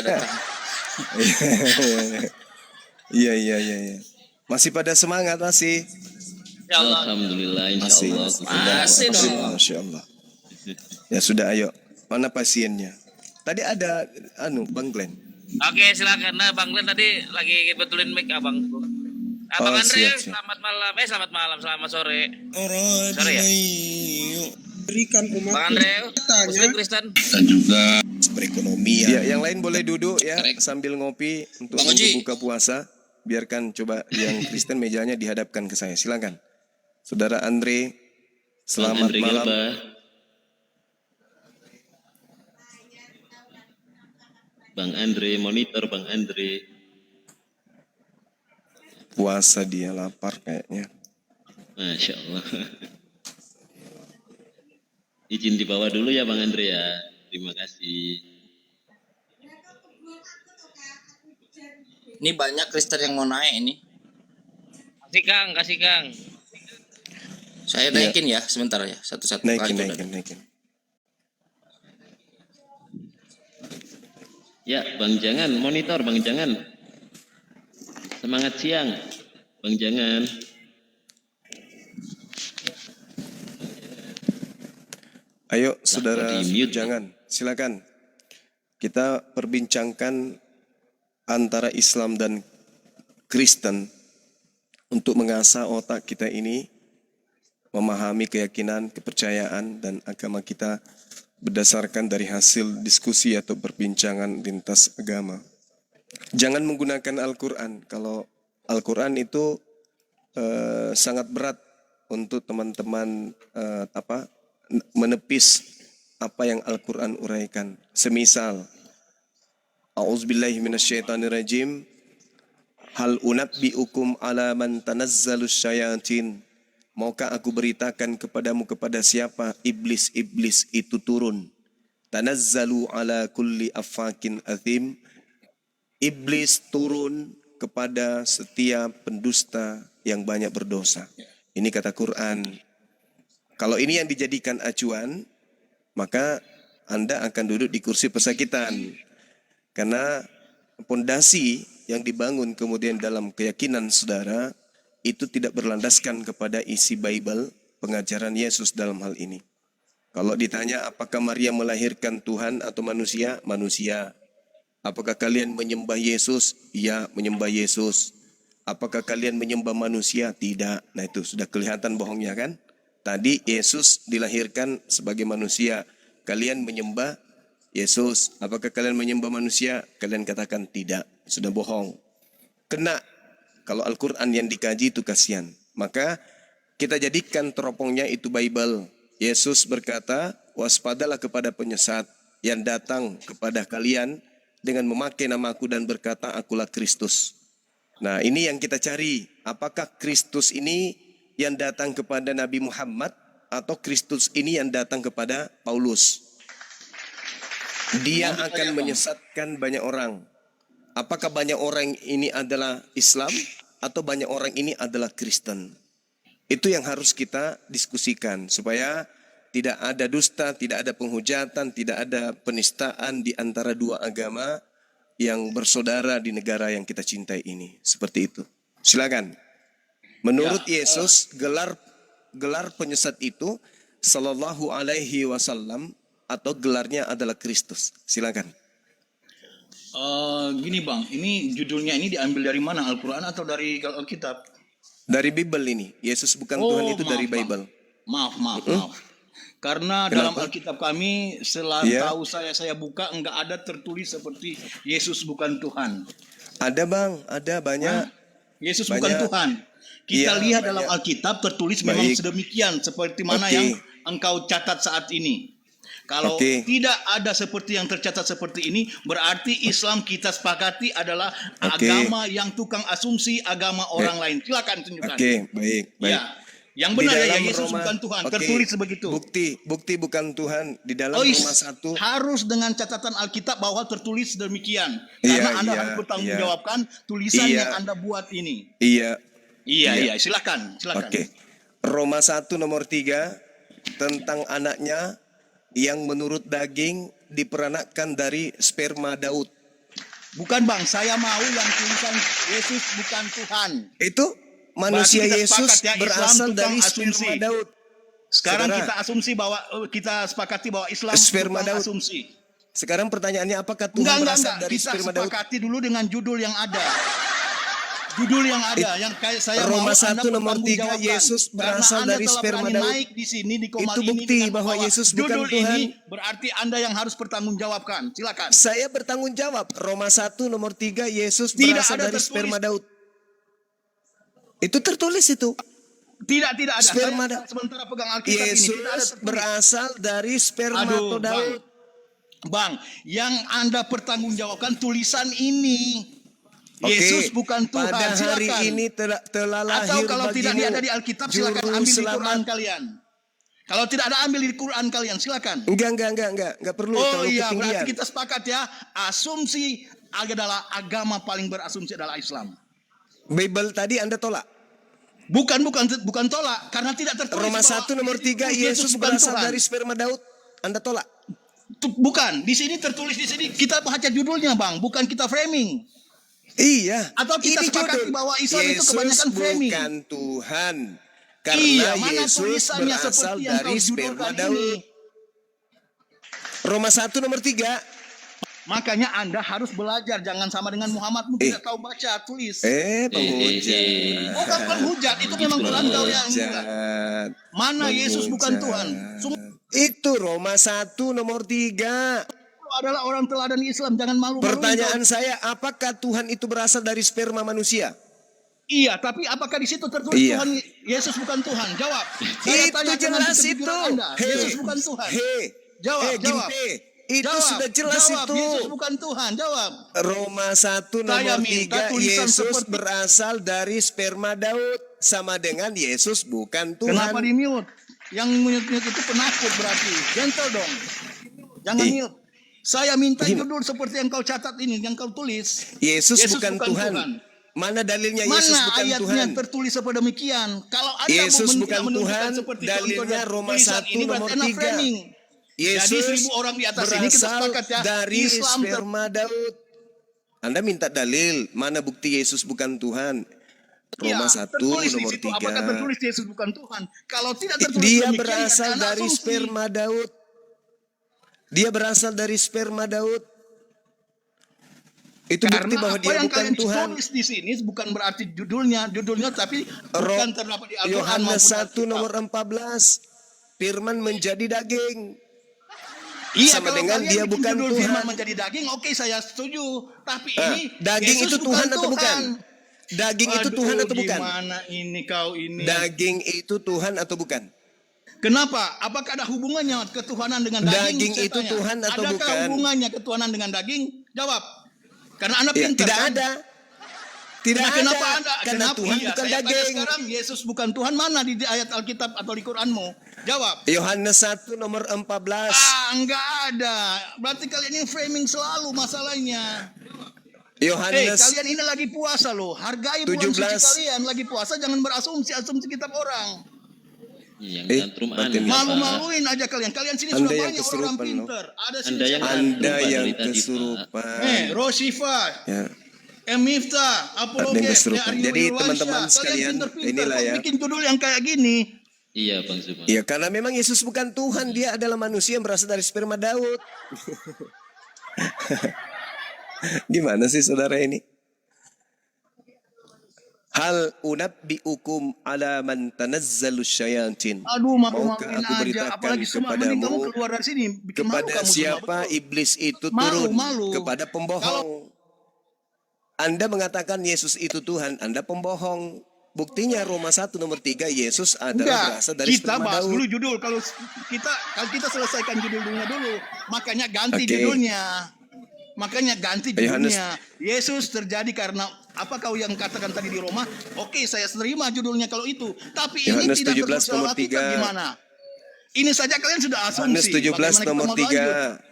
datang. Iya. Masih pada semangat masih? Ya Allah. Alhamdulillah, Masih. insyaallah. Masih dong. Masya Allah. Ya sudah, ayo. Mana pasiennya? Tadi ada Bang Glenn. Oke, silakan. Nah, Bang Glenn tadi lagi betulin mic abang. Bang Andre, siap. selamat malam. Selamat malam, selamat sore. Sore ya? Berikan umat Bang Andre, Muslim Kristen. Dan juga perekonomian. Ya, yang lain boleh duduk ya sambil ngopi untuk buka puasa. Biarkan coba yang Kristen mejanya dihadapkan ke saya. Silakan. Saudara Andre, selamat Andre malam. Galba. Bang Andre, monitor Bang Andre. Puasa dia, lapar kayaknya. Masya Allah. Izin dibawa dulu ya Bang Andre ya. Terima kasih. Ini banyak Kristen yang mau naik ini. Kasih Kang. Saya naikin ya, sebentar ya, satu-satu. Naikin. Ya Bang Jangan, monitor Bang Jangan. Semangat siang Bang Jangan. Ayo saudara di-mute. Jangan, silakan. Kita perbincangkan antara Islam dan Kristen untuk mengasah otak kita ini, memahami keyakinan, kepercayaan, dan agama kita berdasarkan dari hasil diskusi atau perbincangan lintas agama. Jangan menggunakan Al-Quran. Kalau Al-Quran itu sangat berat untuk teman-teman menepis apa yang Al-Quran uraikan. Semisal, A'udzubillahi minasyaitonirrajim. Hal unabbi'ukum ala man tanazzalus syayatin. Maukah aku beritakan kepadamu kepada siapa iblis-iblis itu turun? Tanazzalu ala kulli affakin athim. Iblis turun kepada setiap pendusta yang banyak berdosa. Ini kata Quran. Kalau ini yang dijadikan acuan, maka Anda akan duduk di kursi pesakitan. Karena pondasi yang dibangun kemudian dalam keyakinan saudara itu tidak berlandaskan kepada isi Bible, pengajaran Yesus dalam hal ini. Kalau ditanya apakah Maria melahirkan Tuhan atau manusia? Manusia. Apakah kalian menyembah Yesus? Ya, menyembah Yesus. Apakah kalian menyembah manusia? Tidak. Nah itu sudah kelihatan bohongnya kan? Tadi Yesus dilahirkan sebagai manusia. Kalian menyembah Yesus. Apakah kalian menyembah manusia? Kalian katakan tidak. Sudah bohong. Kena. Kalau Al-Quran yang dikaji itu kasihan. Maka kita jadikan teropongnya itu Bible. Yesus berkata, waspadalah kepada penyesat yang datang kepada kalian dengan memakai namaku dan berkata, akulah Kristus. Nah ini yang kita cari. Apakah Kristus ini yang datang kepada Nabi Muhammad atau Kristus ini yang datang kepada Paulus? Dia akan menyesatkan banyak orang. Apakah banyak orang ini adalah Islam atau banyak orang ini adalah Kristen? Itu yang harus kita diskusikan supaya tidak ada dusta, tidak ada penghujatan, tidak ada penistaan di antara dua agama yang bersaudara di negara yang kita cintai ini. Seperti itu. Silakan. Menurut Yesus, gelar penyesat itu sallallahu alaihi wasallam atau gelarnya adalah Kristus. Silakan. Gini Bang, ini judulnya ini diambil dari mana? Al-Quran atau dari Alkitab? Dari Bible ini. Yesus bukan Tuhan itu dari Bible. Maaf. Karena dalam Alkitab kami setahu saya buka enggak ada tertulis seperti Yesus bukan Tuhan. Ada Bang, ada banyak. Yesus bukan Tuhan. Kita lihat dalam Alkitab tertulis memang sedemikian seperti mana yang engkau catat saat ini. Kalau tidak ada seperti yang tercatat seperti ini, berarti Islam kita sepakati adalah agama yang tukang asumsi agama orang lain. Silakan tunjukkan. Baik. Ya. Yang benar ya Yesus bukan Tuhan. Tertulis begitu. Bukti bukan Tuhan di dalam Roma 1. Harus dengan catatan Alkitab bahwa tertulis demikian. Karena Anda harus bertanggungjawabkan tulisan yang Anda buat ini. Iya. Silakan. Roma 1 nomor 3 tentang anaknya yang menurut daging diperanakkan dari sperma Daud. Bukan Bang, saya mau yang tulisan Yesus bukan Tuhan. Itu manusia Berarti kita Yesus sepakat ya, Islam berasal tukang dari asumsi. sperma Daud. Sekarang Saudara, kita asumsi bahwa kita sepakati bahwa Islam Sperma tukang Daud. asumsi. Sekarang pertanyaannya, apakah Tuhan berasal dari Kita sperma Daud? sepakati dulu dengan judul yang ada. Judul yang ada, yang kayak saya Roma mau 1 Anda nomor 3, pertanggungjawabkan. Yesus Karena berasal Anda dari telah sperma berani Daud. naik di sini di Komal Itu ini bukti dengan bahwa membawa Yesus bukan judul Tuhan. ini berarti Anda yang harus bertanggungjawabkan. Silakan. Saya bertanggung jawab. Roma 1 nomor 3, Yesus Tidak berasal ada dari tertulis. sperma Daud. Itu tertulis itu. Tidak ada. Sperma Saya Daud. sementara pegang Alkitab ini tidak ada Yesus tertulis. berasal dari sperma Aduh, Daud. Bang, yang Anda pertanggungjawabkan tulisan ini. Oke, Yesus bukan Tuhan. pada hari Silakan. ini telah Atau lahir kalau tidak bagimu ada di Alkitab, silakan juru ambil di selamat. Quran kalian. Kalau tidak ada, ambil di Quran kalian, silakan. Enggak perlu Oh terlalu iya, ketinggian. berarti kita sepakat ya. Asumsi adalah agama paling berasumsi adalah Islam. Bible tadi Anda tolak. Bukan tolak karena tidak tertulis. Roma bahwa 1 nomor 3, Yesus bukan berasal Tuhan. dari sperma Daud. Anda tolak. Bukan, di sini tertulis di sini kita baca judulnya, Bang, bukan kita framing. Iya. Atau kita ini sepakati judul. bahwa Islam itu Yesus kebanyakan framing. bukan Tuhan. Karena Iya, mana Yesus tulisannya berasal seperti yang dari kau sperma judulkan Daud. ini? Roma 1 nomor 3. Makanya Anda harus belajar, jangan sama dengan Muhammadmu tidak tahu baca, tulis. Penghujat. Bukan penghujat, itu memang Quran kau yang Penghujat. mana Yesus bukan Tuhan. Itu Roma 1 nomor 3. Adalah orang teladan Islam, jangan malu-malu. Pertanyaan saya, apakah Tuhan itu berasal dari sperma manusia? Iya, tapi apakah di situ tertulis Iya. Tuhan Yesus bukan Tuhan? Jawab. Saya Itu tanya dengan jelas kejujuran itu. Anda. Yesus bukan Tuhan. Jawab. Gimpe. Itu Jawab. sudah jelas Jawab. itu. Yesus bukan Tuhan. Jawab. Roma 1 Saya nomor minta 3, tulisan Yesus seperti- berasal dari sperma Daud. Sama dengan Yesus bukan Tuhan. Kenapa di mute? Yang mute itu penakut berarti. Gentle dong. Jangan Ih. mute. Saya minta Gini. judul seperti yang kau catat ini, yang kau tulis. Yesus bukan Tuhan. Mana dalilnya Yesus Mana bukan ayatnya Tuhan? tertulis seperti demikian? Kalau Anda Yesus mau bukan menunjukkan Tuhan, seperti dalilnya contoh Roma tulisan 1 ini nomor berarti Anda 3. framing. Yesus Jadi 1000 orang di atas ini kita berasal sepakat ya. dari Islam sperma Daud. Anda minta dalil, mana bukti Yesus bukan Tuhan? Roma 1 tertulis di nomor situ. Apakah 3. tertulis Yesus bukan Tuhan? Kalau tidak tertulis Dia demikian, berasal ya, dari asumsi. sperma Daud. Dia berasal dari sperma Daud. Itu Karena bukti bahwa apa dia yang bukan kalian Tuhan. tulis di sini bukan berarti judulnya tapi bukan terdapat di Al-Quran Yohanes maupun 1 Alkitab. nomor 14. Firman menjadi daging. Iya, sama kalau dengan kalian dia bikin bukan judul Tuhan. firman menjadi daging, oke saya setuju. Tapi ini Daging Yesus itu Tuhan atau bukan? Tuhan. Daging itu Aduh, Tuhan atau bukan? Gimana ini kau ini? Daging itu Tuhan atau bukan? Kenapa? Apakah ada hubungannya ketuhanan dengan daging? Daging Saya itu tanya. Tuhan atau Adakah bukan? hubungannya ketuhanan dengan daging? Jawab. Karena Anda Ya, pintar. tidak kan? ada. Tidak Nah, ada. kenapa Anda? Karena Kenapa? Tuhan Iya, bukan saya tanya daging. sekarang Yesus bukan Tuhan mana di ayat Alkitab atau di Quranmu? Jawab. Yohanes 1 nomor 14. Enggak ada. Berarti kalian ini framing selalu masalahnya. Yohanes Kalian ini lagi puasa loh. Hargai bulan suci 17. kalian. Lagi puasa jangan berasumsi kitab orang. Yang tantrum batin. Anda, Pak. Malu-maluin aja kalian. Kalian sini Anda sudah yang banyak orang kesurupan, pinter. Ada sini. Anda yang siapa? Anda Lupa yang dari tadi, Pak. kesurupan. Rosifa, Ya. Miftah, Ada yang Apologet, kesurupan. Jadi teman-teman sekalian, inilah ya. bikin judul yang kayak gini. Iya, Bang Zuma. Ya, karena memang Yesus bukan Tuhan, dia adalah manusia yang berasal dari sperma Daud. Gimana sih saudara ini? Hal unabbiukum ala man tanazzalus syayatin. Aduh, Maukah malu-maluin aku aja. beritakan Apalagi semua mending kamu kepadamu keluar dari sini. Bikin malu kepada kamu siapa semua, betul. iblis itu Malu, turun? malu. Kepada pembohong. Anda mengatakan Yesus itu Tuhan, Anda pembohong. Buktinya Roma 1 nomor 3, Yesus adalah berasal dari kita sperma bahas Daud. dulu judul. Kalau kita selesaikan judulnya dulu, makanya ganti Oke. judulnya. Makanya ganti Yohanes. judulnya. Yesus terjadi karena apa kau yang katakan tadi di Roma? Oke, saya terima judulnya kalau itu. Tapi ini Yohanes tidak 17 tertulis nomor dalam Alkitab 3. gimana? Ini saja kalian sudah Yohanes asumsi. 17 Bagaimana kita nomor mau 3. lanjut?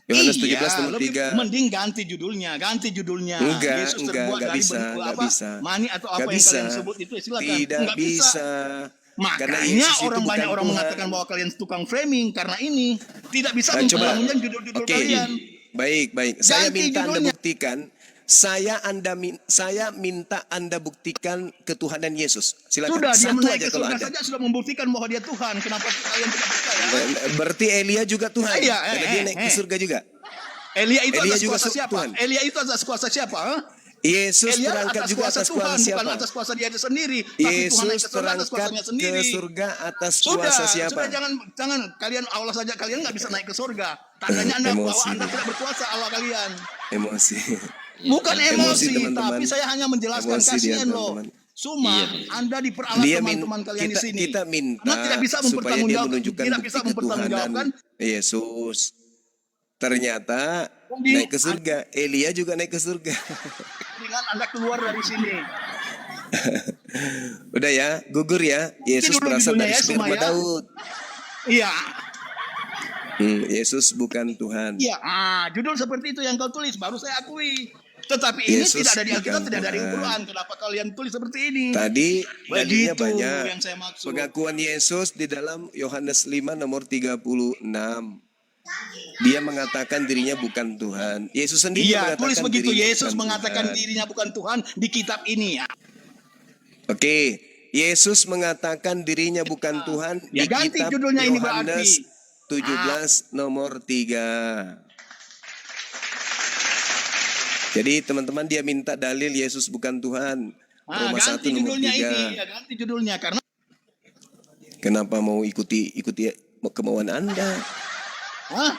Yohanes Iya, 17 nomor lebih 3. mending ganti judulnya. Enggak, Yesus terbuat enggak dari bisa, bentuk enggak apa? bisa. Mani atau apa Enggak yang bisa. kalian sebut itu silakan. Tidak Enggak bisa. Karena Makanya Yesus itu orang bukan banyak orang Tuhan. mengatakan bahwa kalian tukang framing karena ini tidak bisa Nah, coba. membangun judul-judul Oke. kalian. baik. Saya Ganti minta Anda judulnya. buktikan. Saya minta Anda buktikan ketuhanan Yesus. Silakan. Sudah, dia Satu menaik aja ke kalau surga ada. saja sudah membuktikan bahwa dia Tuhan. Kenapa kalian tidak percaya? Berarti Elia juga Tuhan. Iya, Karena dia naik ke surga juga. Elia itu Elia atas juga kuasa siapa? Tuhan. Elia itu atas kuasa siapa? Ha? Yesus Elia terangkat atas juga kuasa atas kuasa Tuhan, siapa? bukan atas kuasa dia sendiri. Tapi Tuhan naik Yesus ke surga atas terangkat kuasanya ke sendiri. surga atas Sudah, kuasa siapa? sudah jangan kalian Allah saja kalian nggak bisa naik ke surga. Tandanya Anda bahwa Emosi. Anda tidak berkuasa Allah kalian. Emosi. Bukan emosi, teman-teman. tapi saya hanya menjelaskan Emosi dia, kasihan loh. teman-teman. Cuma Anda diperalat teman-teman kalian di sini. Kita minta Anda tidak bisa supaya dia mempertanggungjawabkan, menunjukkan tidak bukti bisa mempertanggungjawabkan. ketuhanan Yesus. Ternyata Kemudian- naik ke surga. Elia juga naik ke surga. Dengan Anda keluar dari sini. Udah ya, gugur ya. Yesus Judul- berasal judulnya dari ya, sperma Sumaya. Daud. Iya, Yesus bukan Tuhan. iya. Judul seperti itu yang kau tulis, baru saya akui. Tetapi ini Yesus tidak ada di Alkitab, bukan tidak ada di Tuhan. Al-Quran. Kenapa kalian tulis seperti ini? Tadi dalilnya Begitu banyak. yang saya maksud. Pengakuan Yesus di dalam Yohanes 5 nomor 36. Dia mengatakan dirinya bukan Tuhan. Yesus sendiri Iya, mengatakan tulis begitu. dirinya Yesus bukan mengatakan Tuhan. dirinya bukan Tuhan di kitab ini ya. Oke, Yesus mengatakan dirinya bukan Tuhan Ya, di ganti kitab judulnya ini berarti. Yohanes 17 nomor 3. Jadi teman-teman dia minta dalil Yesus bukan Tuhan. Roma 1 Ganti nomor judulnya 3. ini, ya, ganti judulnya karena Kenapa mau ikuti kemauan Anda? Hah?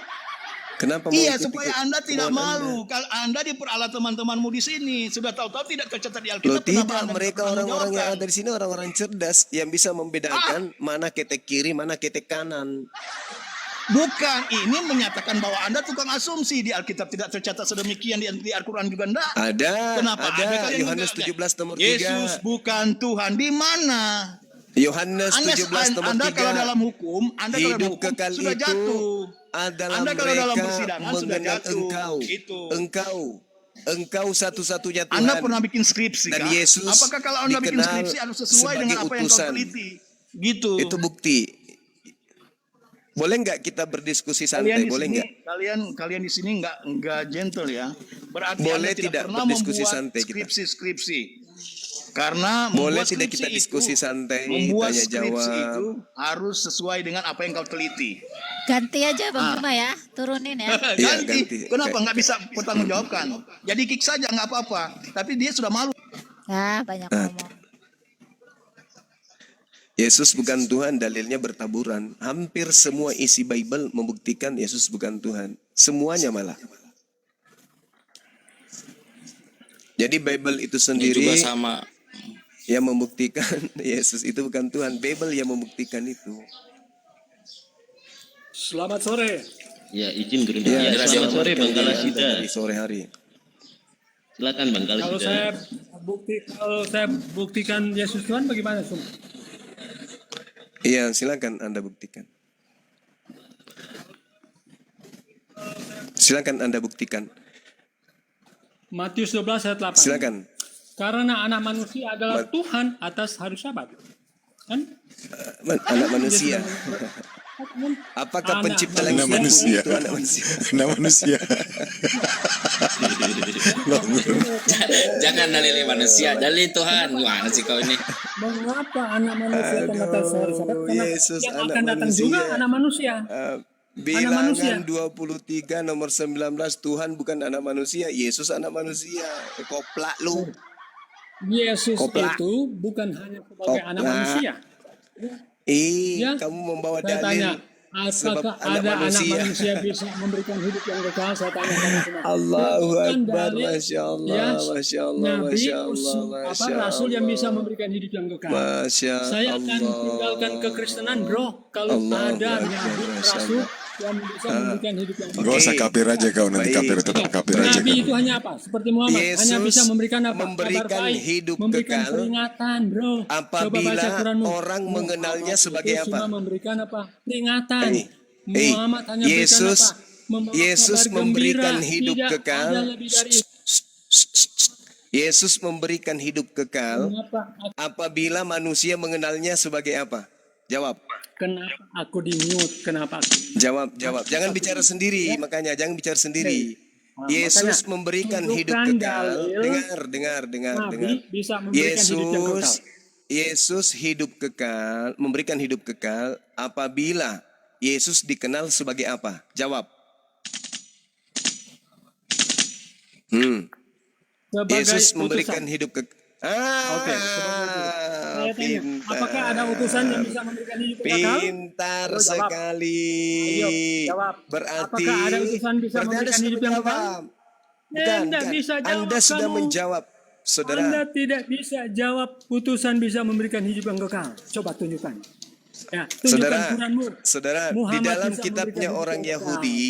Kenapa mau Iya, ikuti supaya Anda tidak kemauan malu. Kalau Anda diperalat teman-temanmu di sini, sudah tahu-tahu tidak tercatat di Loh Alkitab. kenapa tidak, Anda mereka tidak orang-orang yang menjawabkan? ada di sini orang-orang cerdas yang bisa membedakan mana ketek kiri, mana ketek kanan. Bukan, ini menyatakan bahwa Anda tukang asumsi. Di Alkitab tidak tercatat sedemikian, di Al-Quran juga enggak. Ada Kalian Yohanes enggak ada? 17 nomor 3. Yesus bukan Tuhan. Di mana? Yohanes 17 nomor Anda 3. kalau dalam hukum, Anda kalau dalam Hidup hukum kekal sudah itu jatuh. adalah Anda kalau dalam mereka persidangan sudah mengenal jatuh. Engkau satu-satunya Tuhan. Anda pernah bikin skripsi Dan kah? Yesus Apakah kalau Anda bikin dikenal skripsi harus sesuai dengan sebagai apa yang kau utusan. teliti? Gitu. Itu bukti. Boleh nggak kita berdiskusi santai? Boleh nggak? Kalian di sini nggak gentle ya. Berarti Boleh Anda tidak pernah berdiskusi membuat santai kita? skripsi. Karena Boleh membuat tidak skripsi kita diskusi itu, santai, membuat tanya skripsi jawab. itu harus sesuai dengan apa yang kau teliti. Ganti aja Bang Cuma ya, turunin ya. Iya, ganti. ganti. Kenapa nggak bisa bertanggungjawabkan? Jadi kick saja nggak apa-apa. Tapi dia sudah malu. Nah, banyak ngomong. Yesus bukan Tuhan, dalilnya bertaburan. Hampir semua isi Bible membuktikan Yesus bukan Tuhan. Semuanya malah. Jadi Bible itu Ini sendiri juga sama. yang membuktikan Yesus itu bukan Tuhan. Bible yang membuktikan itu. Selamat sore. Ya, izin berhenti. Ya, Ya, selamat sore Bang Kalasida. Dari sore hari. Silakan Bang Kalau Kalasida. saya buktikan Yesus Tuhan bagaimana, Sum? Iya, silakan Anda buktikan. Silakan Anda buktikan. Matius 12 ayat 8. Silakan. Karena anak manusia adalah Tuhan atas hari Sabat. Kan? Anak manusia. Apakah Anak pencipta manusia. langit dan bumi itu anak manusia? Anak manusia. Jangan dalil manusia, dalil Tuhan. Gimana sih kau ini? Mengapa anak manusia akan atas hari Sabat? Karena Yesus yang anak akan datang manusia. juga anak manusia. Bilangan 23 nomor 19 Tuhan bukan anak manusia, Yesus anak manusia. Koplak lu. Yesus Koplak. itu bukan hanya sebagai anak Koplak. manusia. Ya. Kamu membawa Saya tanya, dalil sebab apakah anak ada anak manusia. manusia bisa memberikan hidup yang kekal? Saya tanya kamu semua. Allahu Bukan Akbar, dalil, Masya Allah, ya, Masya Allah, Nabi, Masya Allah, Masya rasul yang bisa Allah. memberikan hidup yang kekal. Masya Saya akan Allah. tinggalkan kekristenan, bro. Kalau Allahu ada Akbar, nabi, Masya rasul Allah. yang bisa memberikan hidup yang Gak kekal. usah kafir aja kau, nanti Baik. kafir tetap kafir aja Nabi kau. itu hanya apa? Seperti Muhammad, hanya Yesus bisa memberikan apa? memberikan Kabar baik, hidup memberikan kekal peringatan, bro. Coba apabila baca Quranmu. orang mengenalnya Muhammad sebagai itu apa? Cuma memberikan apa? Peringatan. Hey, Muhammad hanya Yesus berikan apa? Membawa Yesus kabar memberikan gembira. hidup Tidak kekal. ada lebih dari itu. Yesus memberikan hidup kekal Kenapa, apabila manusia mengenalnya sebagai apa? Jawab. kenapa aku di mute? Kenapa? Jawab. Jangan bicara sendiri, makanya jangan bicara sendiri. Nah, Yesus makanya, memberikan hidup tunjukkan kekal. dalil Dengar. Nabi bisa memberikan hidup yang kekal. Yesus hidup kekal, memberikan hidup kekal apabila Yesus dikenal sebagai apa? Jawab. Sebagai Yesus utusan. memberikan hidup kekal. Oke, sebagai utusan. Saya tanya, apakah ada utusan yang bisa memberikan hidup kekal? Pintar Ayo, jawab. sekali. Ayo, jawab. Berarti Apakah ada utusan bisa berarti Anda memberikan sudah hidup yang kekal? menjawab. Bukan. Anda bisa jawab, Anda sudah kamu. menjawab, saudara. Anda tidak bisa jawab utusan bisa memberikan hidup yang kekal. Coba tunjukkan. Ya, tunjukkan Saudara, Quranmu. saudara, di Muhammad dalam bisa kitabnya memberikan orang hidup yang kekal. Yahudi,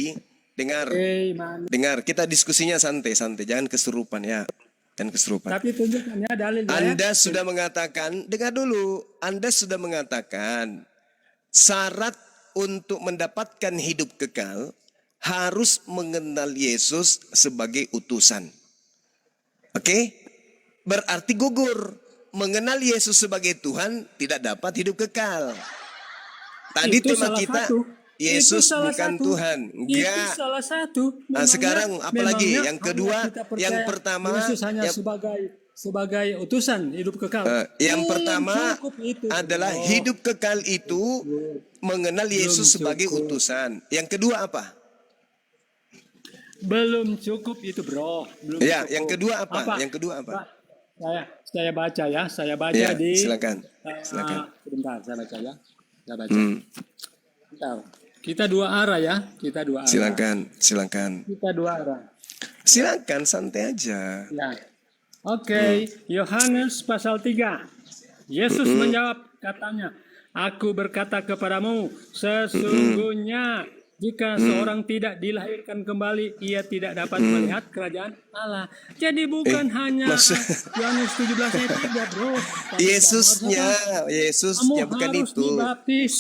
dengar, kita diskusinya santai-santai, jangan kesurupan ya. Dan kesurupan. Tapi tunjukkan ya dalil. Anda sudah mengatakan, dengar dulu, Anda sudah mengatakan syarat untuk mendapatkan hidup kekal harus mengenal Yesus sebagai utusan. Oke? Berarti gugur. Mengenal Yesus sebagai Tuhan tidak dapat hidup kekal. Tadi Itu tema salah kita satu. Yesus Itu salah bukan satu. Tuhan. Itu Enggak. salah satu. Nah, sekarang apalagi? Memangnya Yang kedua, kita percaya yang pertama, Yesus hanya yang- sebagai utusan hidup kekal. Yang pertama cukup itu. adalah hidup kekal itu mengenal Yesus sebagai utusan. Yang kedua apa? Belum cukup itu, bro. Belum Ya, cukup. yang kedua apa? Yang kedua apa? Pak, saya baca ya. Saya baca Ya, di. silakan. Sebentar, saya baca ya. Saya baca. Hmm, Bentar. Kita dua arah ya. Kita dua arah. silakan. Kita dua arah. Silakan, santai aja. Ya. Oke, Yohanes pasal 3. Yesus menjawab, katanya, Aku berkata kepadamu, sesungguhnya jika seorang tidak dilahirkan kembali, ia tidak dapat melihat kerajaan Allah. Jadi bukan hanya Yohanes 17 ayat 3, bro. Tapi Yesusnya kamu bukan harus itu. dibaptis.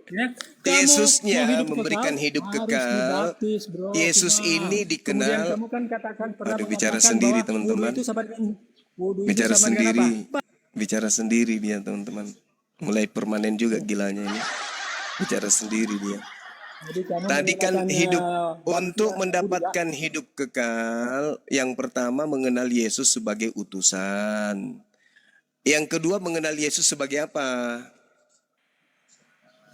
Ya, kamu Yesusnya mau hidup memberikan kekal, hidup harus kekal. dibaptis, bro. Yesus Nah, ini dikenal. Kemudian kamu kan katakan pernah Aduh, bicara mengatakan sendiri, bahwa teman-teman. wudu itu sama dengan wudu itu Bicara sama dengan sendiri. apa? Bicara sendiri dia, teman-teman. Mulai permanen juga gilanya ini. Bicara sendiri dia. Jadi kamu Tadi kan mengatakan, hidup baptis untuk wudu, mendapatkan hidup kekal. Yang pertama mengenal Yesus sebagai utusan. Yang kedua mengenal Yesus sebagai apa?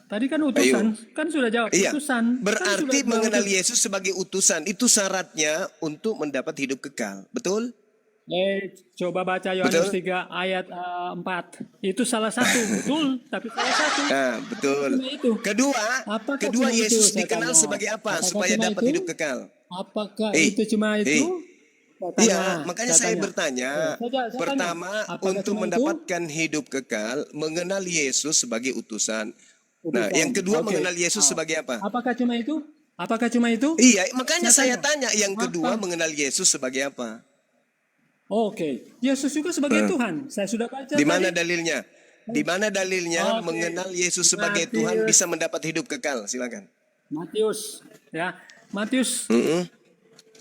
Tadi kan utusan, kan sudah jawab Iya. utusan. Berarti Kan sudah mengenal jawab. Yesus sebagai utusan itu syaratnya untuk mendapat hidup kekal. Betul? Coba baca Yohanes Betul? 3 ayat 4. Itu salah satu, betul, tapi salah satu. Nah, betul. Cuma itu. Apakah Kedua cuma itu, Yesus saya dikenal tanya? sebagai apa Apakah supaya cuma dapat itu? hidup kekal? Apakah Eh, itu cuma itu? Saya tanya, Iya, makanya saya tanya. bertanya. Saya Pertama, tanya, apakah untuk cuma itu? mendapatkan hidup kekal, mengenal Yesus sebagai utusan. Nah, Utusan. yang kedua Oke. mengenal Yesus sebagai apa? Apakah cuma itu? Apakah cuma itu? Iya, makanya Saya saya tanya. Yang kedua Apa? mengenal Yesus sebagai apa? Oke, Yesus juga sebagai Tuhan. Saya sudah baca Di mana tadi. dalilnya? Di mana dalilnya Oke. mengenal Yesus sebagai Matius. Tuhan bisa mendapat hidup kekal? Silakan. Matius, ya. Matius Mm-mm.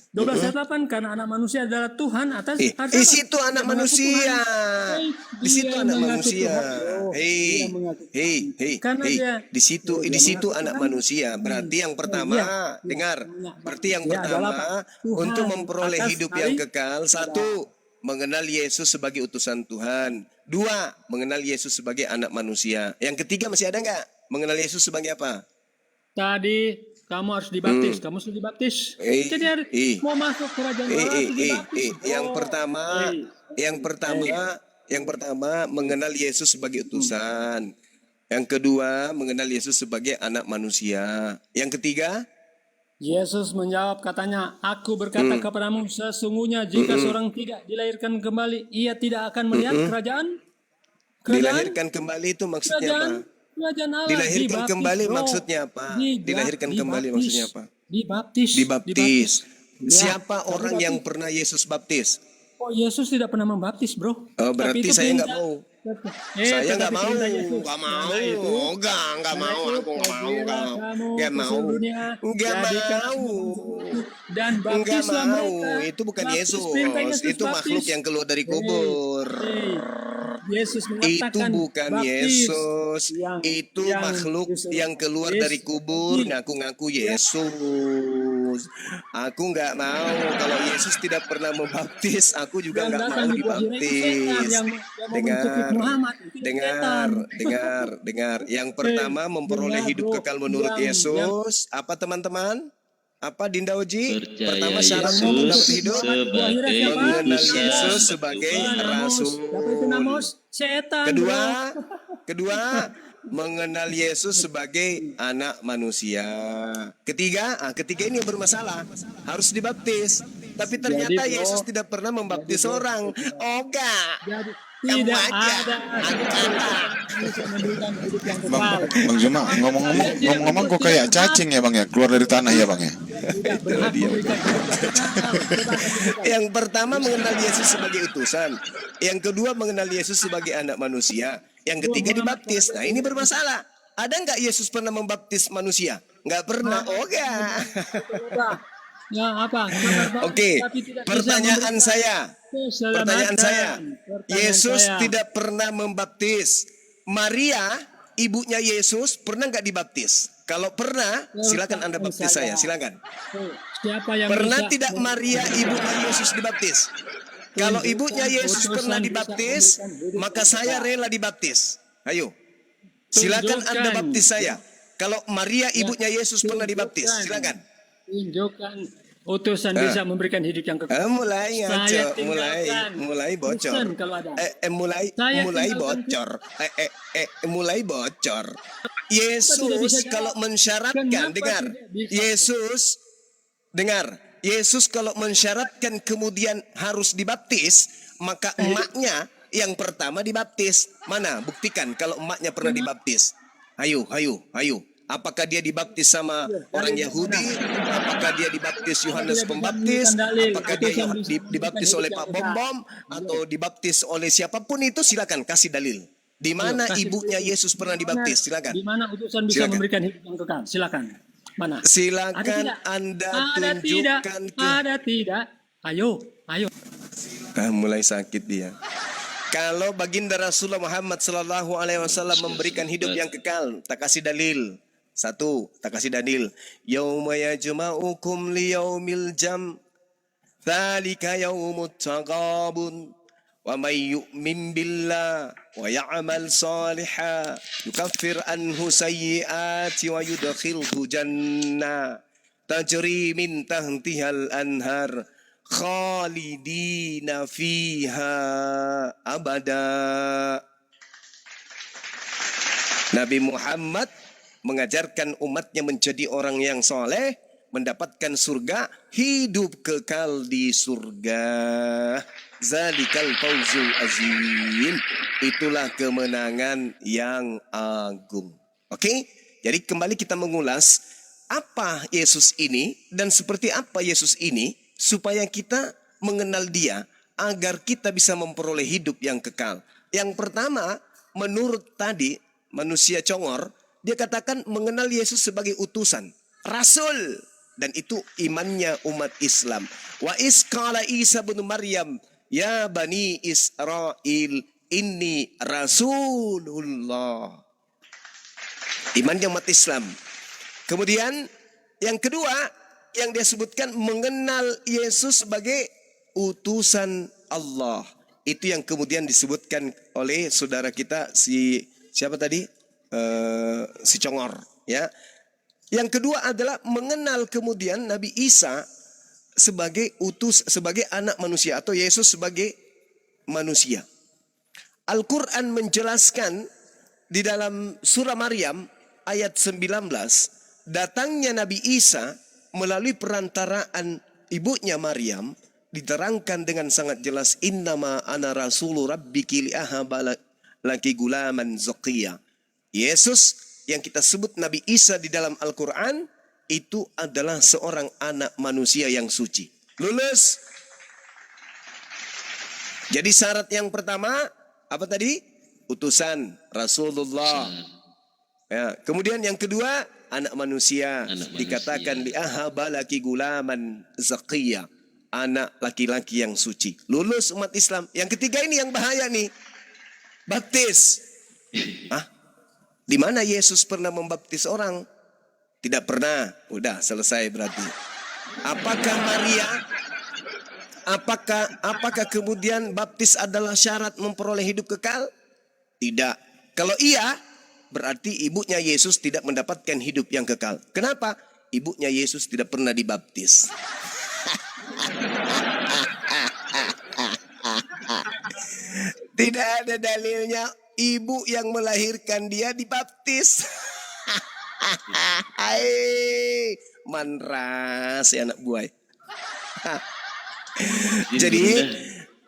12 ayat 8, karena anak manusia adalah Tuhan atas Di apa? situ anak Dia mengaku manusia. Tuhan. Di situ Dia anak mengaku manusia. Tuhan, bro. Dia mengaku Tuhan. Karena dia- Di situ dia di situ mengaku anak Tuhan. manusia. Berarti yang pertama, Iya. dengar. Iya. Berarti yang Dia pertama adalah apa? Tuhan untuk memperoleh atas hidup hari- yang kekal, satu, mengenal Yesus sebagai utusan Tuhan. Dua, mengenal Yesus sebagai anak manusia. Yang ketiga masih ada nggak? Mengenal Yesus sebagai apa? Tadi kamu harus dibaptis, kamu sudah dibaptis. Jadi mau masuk kerajaan Allah harus dibaptis. bro. Yang pertama mengenal Yesus sebagai utusan. Yang kedua mengenal Yesus sebagai anak manusia. Yang ketiga, Yesus menjawab, katanya, Aku berkata kepadamu, sesungguhnya jika seorang tidak dilahirkan kembali, ia tidak akan melihat kerajaan dilahirkan kembali itu maksudnya apa? kerajaan Allah. Dilahirkan Dibaptis, kembali bro. maksudnya apa? Dilahirkan kembali Dibaptis. maksudnya apa? Dibaptis. Ya, Siapa tapi orang yang pernah Yesus baptis? Oh, Yesus tidak pernah membaptis, bro. Oh, berarti Tapi itu saya nggak perintah. mau. Saya Saya nggak mau. Nggak mau. Nggak mau. Karena itu, Nggak mau. Aku nggak mau. Nggak mau. Nggak mau. Dan Enggak baptislah mau, mereka. itu bukan Baptis, Yesus, perintah Yesus itu baptis. makhluk yang keluar dari kubur. Yesus Itu mengatakan bukan baptis. Yesus, itu yang makhluk Yesus- yang keluar Yesus- dari kubur ngaku-ngaku Yesus. Yesus. Aku nggak mau. Kalau Yesus tidak pernah membaptis, aku juga nggak mau dibaptis. Dengar. Yang pertama memperoleh hidup kekal menurut Yesus. Apa teman-teman? Apa Dinda Uji? Percaya Pertama syarat mengenal Yesus hidup, sebagai mengenal utusan Yesus sebagai rasul. Siapa itu Namos? Setan. Kedua, mengenal Yesus sebagai anak manusia. Ketiga ini yang bermasalah, harus dibaptis. Tapi ternyata Yesus tidak pernah membaptis orang. Enggak. Tidak ada Bang Juma, ngomong-ngomong kok kayak cacing ya Bang ya, keluar dari tanah ya Bang ya. Yang pertama mengenal Yesus sebagai utusan. Yang kedua mengenal Yesus sebagai anak manusia. Yang ketiga dibaptis. Nah ini bermasalah. Ada nggak Yesus pernah membaptis manusia? Nggak pernah. Oh enggak. Ya apa? Oke. Pertanyaan saya. Yesus tidak pernah membaptis. Maria, ibunya Yesus, pernah nggak dibaptis? Kalau pernah, silakan Anda baptis saya. Silakan. Siapa yang Pernah bisa tidak Maria, ibunya Yesus dibaptis? Kalau ibunya Yesus pernah dibaptis, maka saya rela dibaptis. Ayo, silakan Anda baptis saya. Kalau Maria, ibunya Yesus pernah dibaptis, silakan. Tunjukkan utusan bisa memberikan hidup yang kekal. Mulai Saya ngaco, mulai bocor. Utusan kalau ada. Mulai bocor. Yesus kalau mensyaratkan, dengar. Yesus kalau mensyaratkan kemudian harus dibaptis, maka emaknya yang pertama dibaptis. Mana? Buktikan kalau emaknya pernah dibaptis. Ayo. Apakah dia dibaptis sama orang Yahudi? Apakah dia dibaptis Yohanes Pembaptis? Apakah dia dibaptis oleh Pak Bom atau dibaptis oleh siapapun itu? Silakan kasih dalil. Di mana ibunya Yesus pernah dibaptis? Silakan. Di mana utusan bisa memberikan hidup yang kekal? Silakan. Mana? Silakan Anda tunjukkan. Ada tidak? Ayo. Mulai sakit dia. Kalau baginda Rasulullah Muhammad sallallahu alaihi wasallam memberikan hidup yang kekal, tak kasih dalil. Satu, tak kasih dalil. Yauma yajma'ukum liyaumil jam. Dzalika yaumut taghabun. Wa may yu'min billah wa ya'mal salihan yukaffir anhu sayyi'ati wa yudkhilhu jannah tajri min tahtihal anhar khalidina fiha abada. Nabi Muhammad mengajarkan umatnya menjadi orang yang soleh, mendapatkan surga, hidup kekal di surga. Zalikal fawzul azim. Itulah kemenangan yang agung. Oke? Jadi kembali kita mengulas apa Yesus ini dan seperti apa Yesus ini supaya kita mengenal Dia agar kita bisa memperoleh hidup yang kekal. Yang pertama, menurut tadi manusia congor, dia katakan mengenal Yesus sebagai utusan, rasul, dan itu imannya umat Islam. Wa isqala Isa bin Maryam, ya bani Israel, inni rasulullah. Imannya umat Islam. Kemudian yang kedua yang dia sebutkan mengenal Yesus sebagai utusan Allah. Itu yang kemudian disebutkan oleh saudara kita siapa tadi? Si Congor, ya. Yang kedua adalah mengenal kemudian Nabi Isa sebagai sebagai anak manusia atau Yesus sebagai manusia. Al-Quran menjelaskan di dalam surah Maryam ayat 19, datangnya Nabi Isa melalui perantaraan ibunya Maryam diterangkan dengan sangat jelas, innama ana rasulu rabbiki li'ahaba laki gulaman zakiya. Yesus yang kita sebut Nabi Isa di dalam Al-Quran itu adalah seorang anak manusia yang suci. Lulus. Jadi syarat yang pertama apa tadi? Utusan Rasulullah. Ya, kemudian yang kedua anak manusia. Dikatakan li'ahaba laki gulaman zakiya. Anak laki-laki yang suci. Lulus umat Islam. Yang ketiga ini yang bahaya nih. Baptis. Di mana Yesus pernah membaptis orang? Tidak pernah. Udah selesai berarti. Apakah Maria? Apakah kemudian baptis adalah syarat memperoleh hidup kekal? Tidak. Kalau iya, berarti ibunya Yesus tidak mendapatkan hidup yang kekal. Kenapa? Ibunya Yesus tidak pernah dibaptis. Tidak ada dalilnya ibu yang melahirkan dia dibaptis. Hai, manras ya anak buah. Jadi,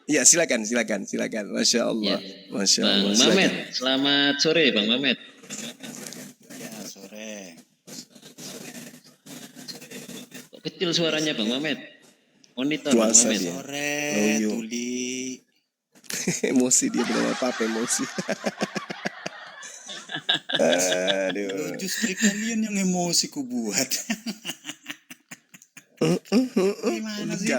ya silakan. Masya Allah, Ya. Masya Bang Allah. Mamet, selamat sore Bang Mamet. Ya, sore. Kok kecil suaranya Bang Mamet? Monitor Bang Puasa Mamet. dia. Sore, Loyo. Tuli. Emosi dia belum apa-apa emosi. Aduh. Loh, justru kalian yang emosi ku buat. Gimana sih?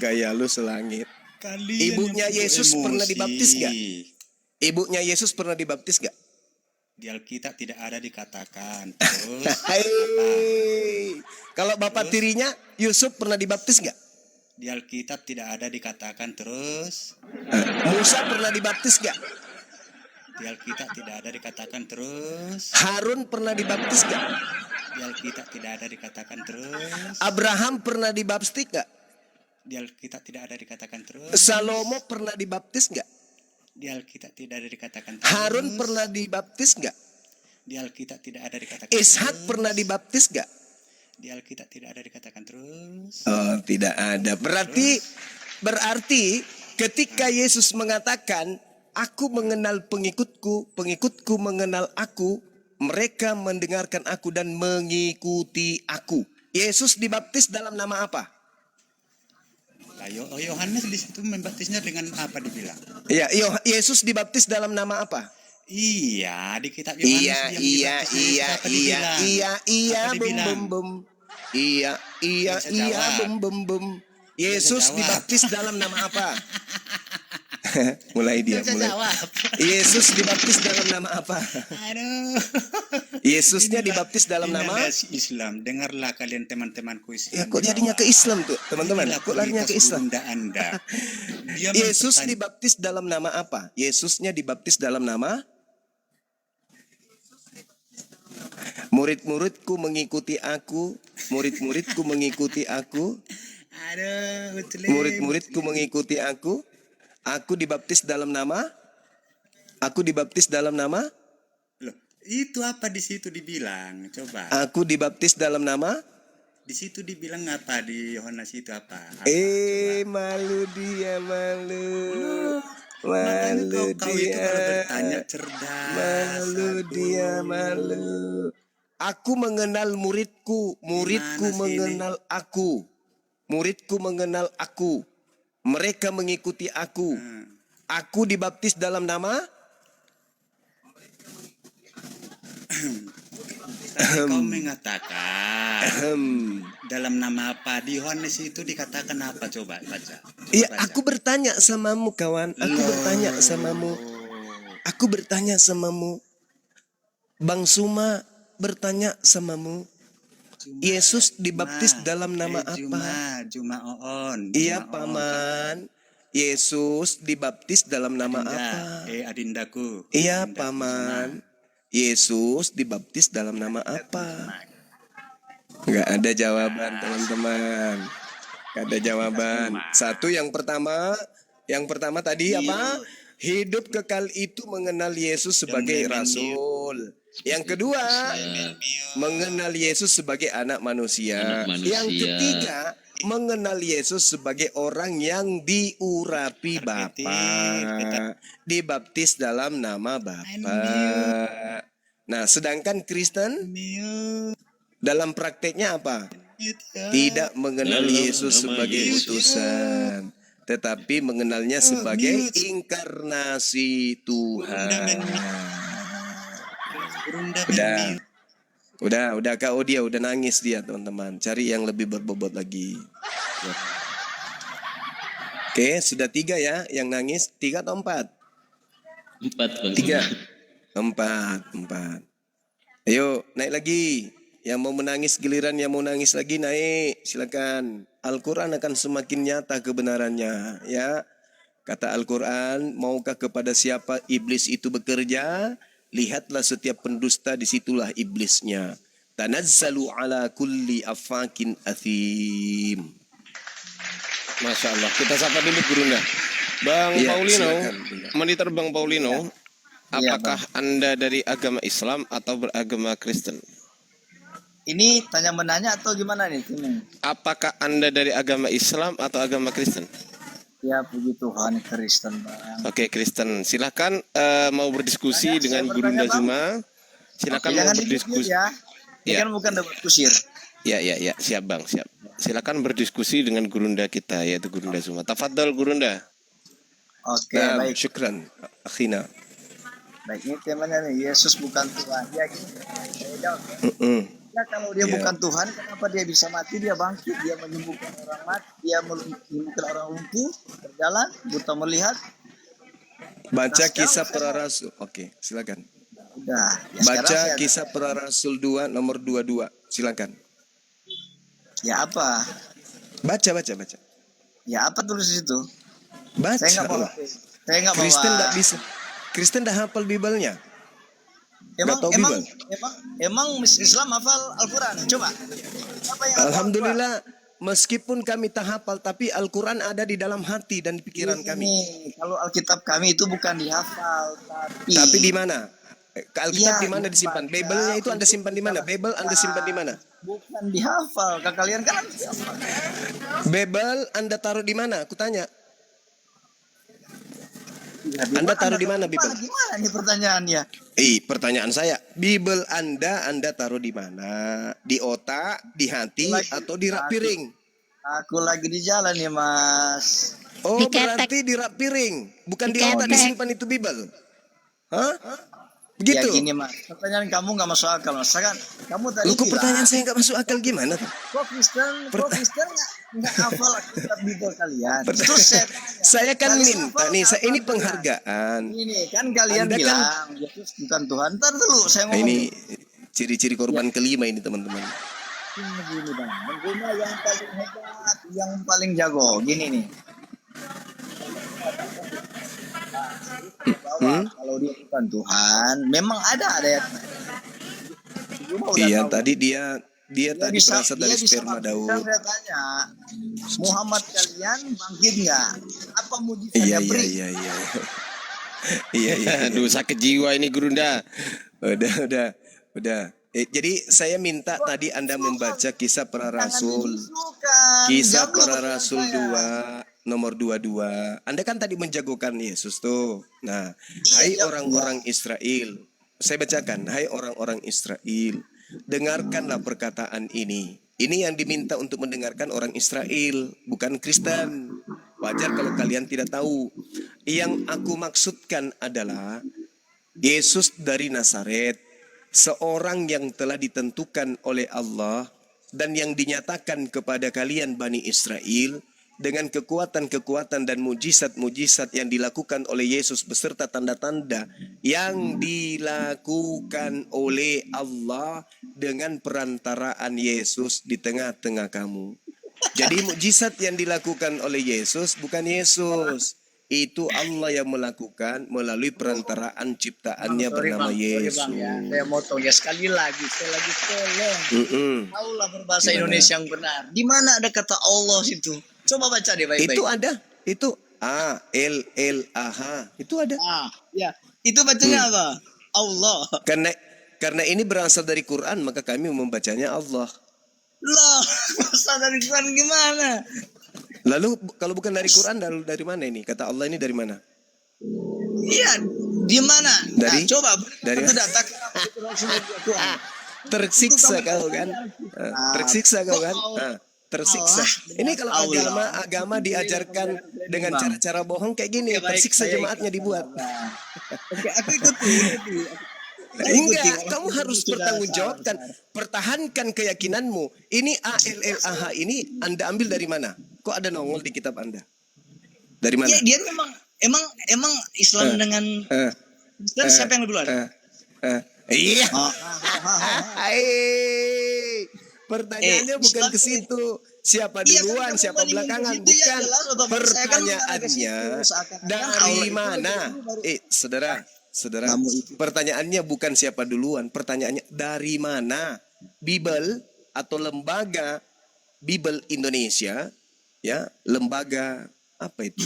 Gaya lu selangit. Kalian Ibunya yang Yesus emosi. pernah dibaptis nggak? Ibunya Yesus pernah dibaptis gak? Di Alkitab tidak ada dikatakan. Terus Hai. Kalau bapak tirinya Yusuf pernah dibaptis gak? di Alkitab tidak ada dikatakan terus. Musa pernah dibaptis gak? Di Alkitab tidak ada dikatakan terus. Harun pernah dibaptis gak? Di Alkitab tidak ada dikatakan terus. Abraham pernah dibaptis gak? Di Alkitab tidak ada dikatakan terus. Salomo pernah dibaptis gak? Di Alkitab tidak ada dikatakan terus. Harun pernah dibaptis gak? Di Alkitab tidak ada dikatakan Ishak terus. pernah dibaptis gak? Di Alkitab tidak ada dikatakan terus. Oh, tidak ada. Berarti ketika Yesus mengatakan, aku mengenal pengikutku, pengikutku mengenal aku, mereka mendengarkan aku dan mengikuti aku. Yesus dibaptis dalam nama apa? Nah, Yohanes di situ membaptisnya dengan apa dibilang? Ya, Yesus dibaptis dalam nama apa? Iya, di kitab Yohanes Iya, bum. Iya, bum. Yesus dibaptis dalam nama apa? mulai. Yesus dibaptis dalam nama apa? Aduh. Yesusnya dibaptis dalam nama? Islam. Dengarlah kalian teman-temanku Islam. Ya, kok jadinya ke Islam tuh, teman-teman? Kok larinya ke Islam? Anda. Dia Yesus dibaptis dalam nama apa? Yesusnya dibaptis dalam nama? Murid-muridku mengikuti aku, murid-muridku mengikuti aku, Aduh, betul. murid-muridku mengikuti aku. Aku dibaptis dalam nama? Aku dibaptis dalam nama? Loh, itu apa di situ dibilang? Coba. Aku dibaptis dalam nama? Di situ dibilang apa di Yohanes itu apa? Malu dia, malu. Makanya kau itu dia. kalau bertanya cerdas. Malu dia, malu. Aku mengenal muridku, muridku Gimana sih mengenal aku. Muridku mengenal aku. Mereka mengikuti aku. Aku dibaptis dalam nama? Tadi kau mengatakan dalam nama apa? Di Yohanes itu dikatakan apa? Coba baca. Iya, aku bertanya samamu kawan. Aku bertanya samamu. Aku bertanya samamu. Bang Suma bertanya samamu. Yesus dibaptis dalam nama apa? Juma Oon. Iya, Paman. Yesus dibaptis dalam nama apa? Adindaku. Iya, Paman. Yesus dibaptis dalam nama apa? Enggak ada jawaban, teman-teman. Enggak ada jawaban. Satu, yang pertama tadi apa? Hidup kekal itu mengenal Yesus sebagai rasul. Yang kedua, mengenal Yesus sebagai anak manusia. Yang ketiga, mengenal Yesus sebagai orang yang diurapi Bapa, dibaptis dalam nama Bapa. Nah, sedangkan Kristen dalam prakteknya apa? Tidak mengenal Yesus sebagai utusan, tetapi mengenalnya sebagai inkarnasi Tuhan. Udah Kak Odia udah nangis dia, teman-teman. Cari yang lebih berbobot lagi. Oke, sudah 3 ya yang nangis. 3 atau 4? 4 Bang. 3. 4. Ayo naik lagi. Yang mau menangis giliran yang mau nangis lagi naik. Silakan. Al-Quran akan semakin nyata kebenarannya. Ya. Kata Al-Quran, maukah kepada siapa iblis itu bekerja? Lihatlah setiap pendusta, disitulah iblisnya. Tanazzalu ala kulli afakin athim. Masya Allah. Kita sapa dulu Gurunda. Bang Ya, Paulino, silakan. Monitor Bang Paulino, apakah Anda dari agama Islam atau beragama Kristen? Ini tanya menanya atau gimana nih? Apakah Anda dari agama Islam atau agama Kristen? Ya puji Tuhan Kristen Bang. Oke, Kristen. Silahkan mau berdiskusi dengan Gurunda Zuma. Silakan mau Jangan berdiskusi. ya. Ini Ya. kan bukan debat kusir. Ya, siap Bang, siap. Silakan berdiskusi dengan Gurunda kita, yaitu Gurunda Zuma. Tafadhol Gurunda. Oke, Nah, baik. syukran. Akhina. Baik, ini temanya nih, Yesus bukan Tuhan. Ya gini, saya jawab ya. Ya, kalau dia Ya. bukan Tuhan, kenapa dia bisa mati, dia bangkit, dia menyembuhkan orang mati, dia menyembuhkan orang lumpuh, berjalan, buta melihat. Baca Nah, kisah sekarang para rasul. Oke, silakan. Udah. Ya, Baca sekarang saya- kisah para rasul 2 nomor 22. Silakan. Ya apa? Baca. Ya apa tulis di situ? Baca. Saya nggak bawa. Saya nggak bawa. Kristen tidak bisa. Kristen dah hafal Bibelnya. Emang tahu emang, Bibel? emang Islam hafal Al-Quran. Coba. Apa yang hafal Alhamdulillah, meskipun kami tak hafal, tapi Al-Quran ada di dalam hati dan pikiran kami. Ini, kalau Alkitab kami itu bukan dihafal, Tapi di mana? Alkitab Iya, di mana disimpan? dibaca. Bibelnya itu Anda simpan di mana? Bibel Anda simpan di mana? bukan dihafal. Kalian kan harus dihafal. Bibel Anda taruh di mana? Aku tanya. Ya, Anda taruh di mana Bibel? Gimana nih pertanyaannya? Pertanyaan saya, Bibel Anda taruh di mana? Di otak, di hati, atau di rak piring? Aku lagi di jalan ya, Mas. Oh, Di ketek. berarti di rak piring, bukan di Di otak ketek. disimpan itu Bibel. Hah? Ya Begitu? gini, Mas. Pertanyaan kamu nggak masuk akal, Mas. Kan kamu tadi Lu kok bilang, pertanyaan saya nggak masuk akal gimana? kok Kristen nggak hafal Alkitab Bibel kalian? Itu Saya kan Kalian minta hafal nih, nggak ini Al-Quran? penghargaan. Ini kan kalian Anda kan- bilang Yesus bukan Tuhan. Ntar dulu saya ngomong. Ini ciri-ciri korban kelima ini teman-teman. Ini gini bang, pengguna yang paling hebat, yang paling jago. Gini nih. Bahwa kalau dia bukan Tuhan, memang ada ya. Cuma udah Iya, tahu. tadi dia tadi berasal dari dia bisa sperma bangkit. Daud. Kan saya tanya, Muhammad kalian bangkit nggak? Apa mujizat Iya, yang beri? iya. Iya. Aduh, sakit jiwa ini Gurunda. Udah. Jadi saya minta tadi Anda membaca kisah para rasul. Bukan. Kisah Jago para betul rasul saya. 2 nomor 22. Anda kan tadi menjagokan Yesus tuh. Nah, hai orang-orang Israel. Saya bacakan, hai orang-orang Israel, dengarkanlah perkataan ini. Ini yang diminta untuk mendengarkan orang Israel, bukan Kristen. Wajar kalau kalian tidak tahu. Yang aku maksudkan adalah Yesus dari Nazaret, seorang yang telah ditentukan oleh Allah dan yang dinyatakan kepada kalian Bani Israel dengan kekuatan-kekuatan dan mujizat-mujizat yang dilakukan oleh Yesus beserta tanda-tanda yang dilakukan oleh Allah dengan perantaraan Yesus di tengah-tengah kamu. Jadi mujizat yang dilakukan oleh Yesus bukan Yesus. Itu Allah yang melakukan melalui perantaraan ciptaannya bernama Yesus. Bang, ya. Saya motong ya sekali lagi tolong. Taulah berbahasa Gimana? Indonesia yang benar. Di mana ada kata Allah situ? Coba baca deh baik-baik. Itu ada. Itu A-L-L-A-H. Itu ada. Ya. Itu bacanya apa? Allah. Karena ini berasal dari Quran, maka kami membacanya Allah. Loh, masa dari Quran gimana? Lalu kalau bukan dari Quran, lalu dari mana ini? Kata Allah ini dari mana? Iya, di mana? Dari- Nah, coba dari- itu data Tersiksa kau kan? Tersiksa kau kan? Tersiksa. Allah. Ini kalau agama diajarkan dengan cara-cara bohong kayak gini, tersiksa jemaatnya dibuat. Oke, aku ikuti. Enggak, kamu harus bertanggungjawabkan, pertahankan keyakinanmu. Ini ALLAH ini Anda ambil dari mana? Kok ada nongol di kitab Anda? Dari mana? Ya, dia emang Islam dengan Kristen siapa yang lebih luar? Iya. Oh. Pertanyaannya bukan ke situ. Siapa duluan, siapa belakangan, bukan. Pertanyaannya dari mana? Saudara, pertanyaannya bukan siapa duluan, pertanyaannya dari mana Bible atau lembaga Bible Indonesia, ya, lembaga apa itu?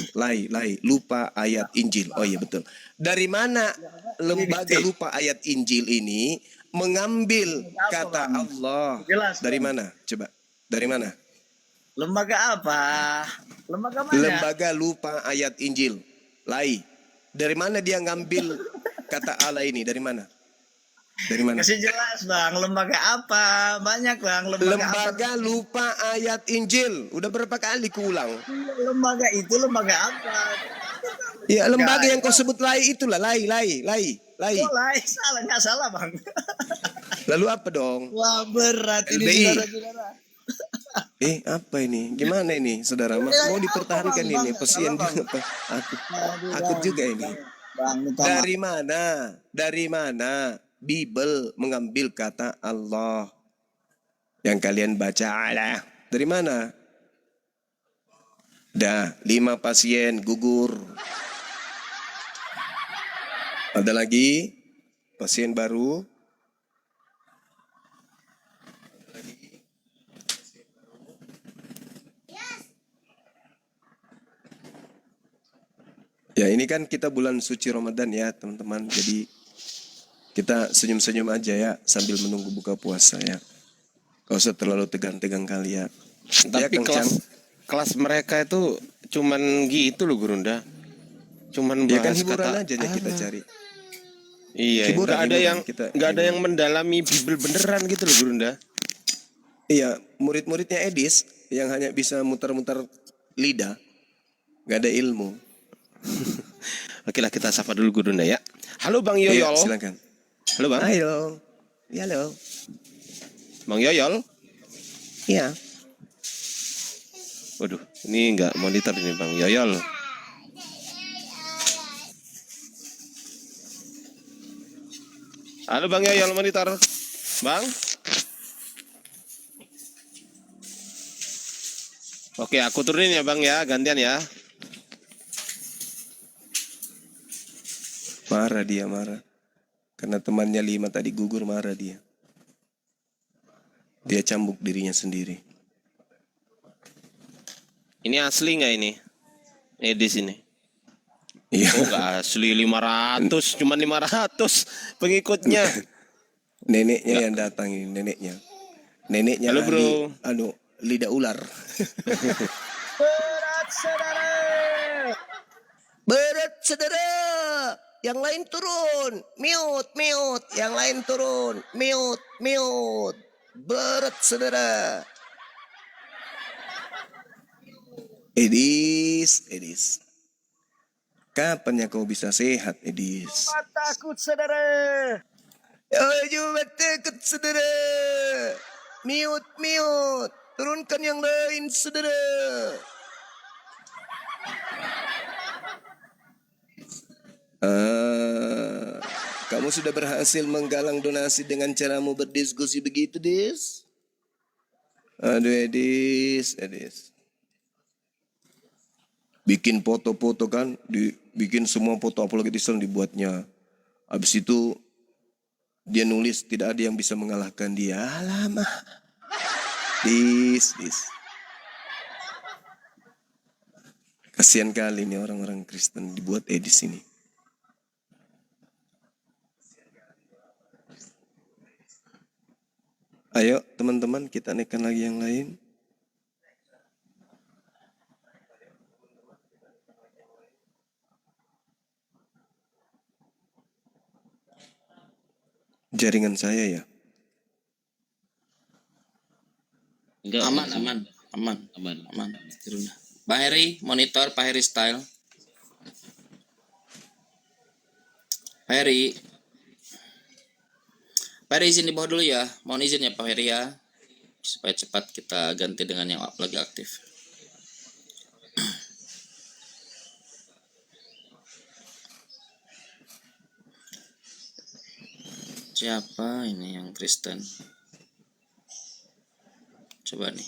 Lupa ayat Injil. Oh iya betul. Dari mana lembaga lupa ayat Injil ini mengambil kata Allah? Dari mana? Coba. Dari mana? Lembaga apa? Lembaga mana? Lembaga lupa ayat Injil. Dari mana dia ngambil kata Allah ini? Dari mana? Dari mana? Kasih jelas bang, lembaga apa? Banyak bang, lembaga lupa ayat Injil. Udah berapa kali kuulang? Lembaga itu lembaga apa? Ya lembaga yang kau sebut itulah lai. Oh, salah, nggak salah bang. Lalu apa dong? Wah berat ini LDI. saudara-saudara. Apa ini? Gimana ini, saudara? Mau dipertahankan ini? Kesian juga aku juga ini. Dari mana Bible mengambil kata Allah yang kalian baca Allah? Dari mana? Dah 5 pasien gugur. Ada lagi pasien baru. Ya ini kan kita bulan suci Ramadan ya teman-teman. Jadi kita senyum-senyum aja ya sambil menunggu buka puasa ya. Gak usah terlalu tegang-tegang kali ya. Tapi ya, kelas mereka itu cuman gitu loh Gurunda. Cuman bahas ya kan hiburan kata aja kita cari. Iya, nggak ada yang mendalami Bible beneran gitu loh Gurunda. Iya, murid-muridnya Edis yang hanya bisa muter-muter lidah, nggak ada ilmu. Oke lah, kita sapa dulu Gurunda ya. Halo Bang Yoyol. Silakan. Halo Bang. Halo. Ya, halo. Bang Yoyol. Iya. Waduh, ini nggak monitor ini Bang Yoyol. Halo Bang Yoyol monitor. Bang. Oke, aku turunin ya Bang ya, gantian ya. Marah dia, marah. Karena temannya 5 tadi gugur, marah dia. Dia cambuk dirinya sendiri. Ini asli nggak ini? Edis ini? Iya. Oh nggak asli 500, cuma 500 pengikutnya. Neneknya yang datang ini, neneknya. Neneknya halo bro. Lidah ular. Berat saudara. Berat saudara. Yang lain turun. Mute. Yang lain turun. Mute. Berat saudara. Edis. Kapan ya kau bisa sehat, Edis? Takut saudara. Cuma takut saudara. Mute. Turunkan yang lain saudara. Kamu sudah berhasil menggalang donasi dengan caramu berdiskusi begitu, Dis? Aduh, Edis. Bikin foto-foto kan, bikin semua foto apalagi Islam dibuatnya. Habis itu dia nulis tidak ada yang bisa mengalahkan dia. Alamak. Dis. Kasihan kali nih orang-orang Kristen dibuat Edis ini. Ayo teman-teman kita naikkan lagi yang lain. Jaringan saya ya. Enggak, Aman. Pak Heri, monitor Pak Heri style. Pak Heri izin di bawah dulu ya. Mohon izin ya Pak Heri ya. Supaya cepat kita ganti dengan yang lagi aktif. Siapa ini yang Kristen? Coba nih.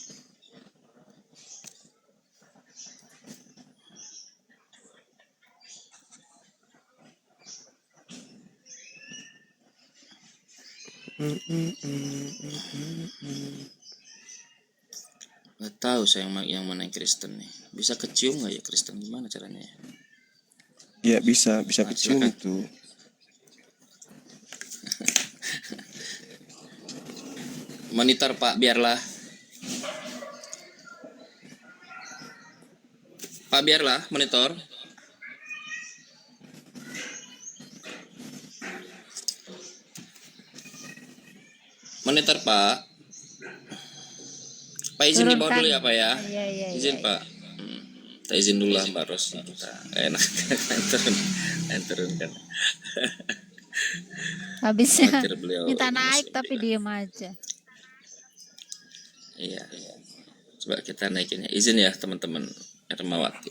Nggak tahu saya yang mana yang Kristen nih. Bisa kecium nggak ya Kristen, gimana caranya ya? Ya bisa kecium silakan. itu. Monitor Pak, biarlah. Pak, biarlah monitor. Monitor Pak. Pak izin di bawah Turunkan. dulu ya Pak ya. Iya. Izin Pak. Kita izin dulu lah Mbak Ros. Kita enak turunkan. Habisnya Khawatir beliau minta naik Muslim tapi juga. diem aja. Iya. Coba kita naikinnya. Izin ya teman-teman Ermawati.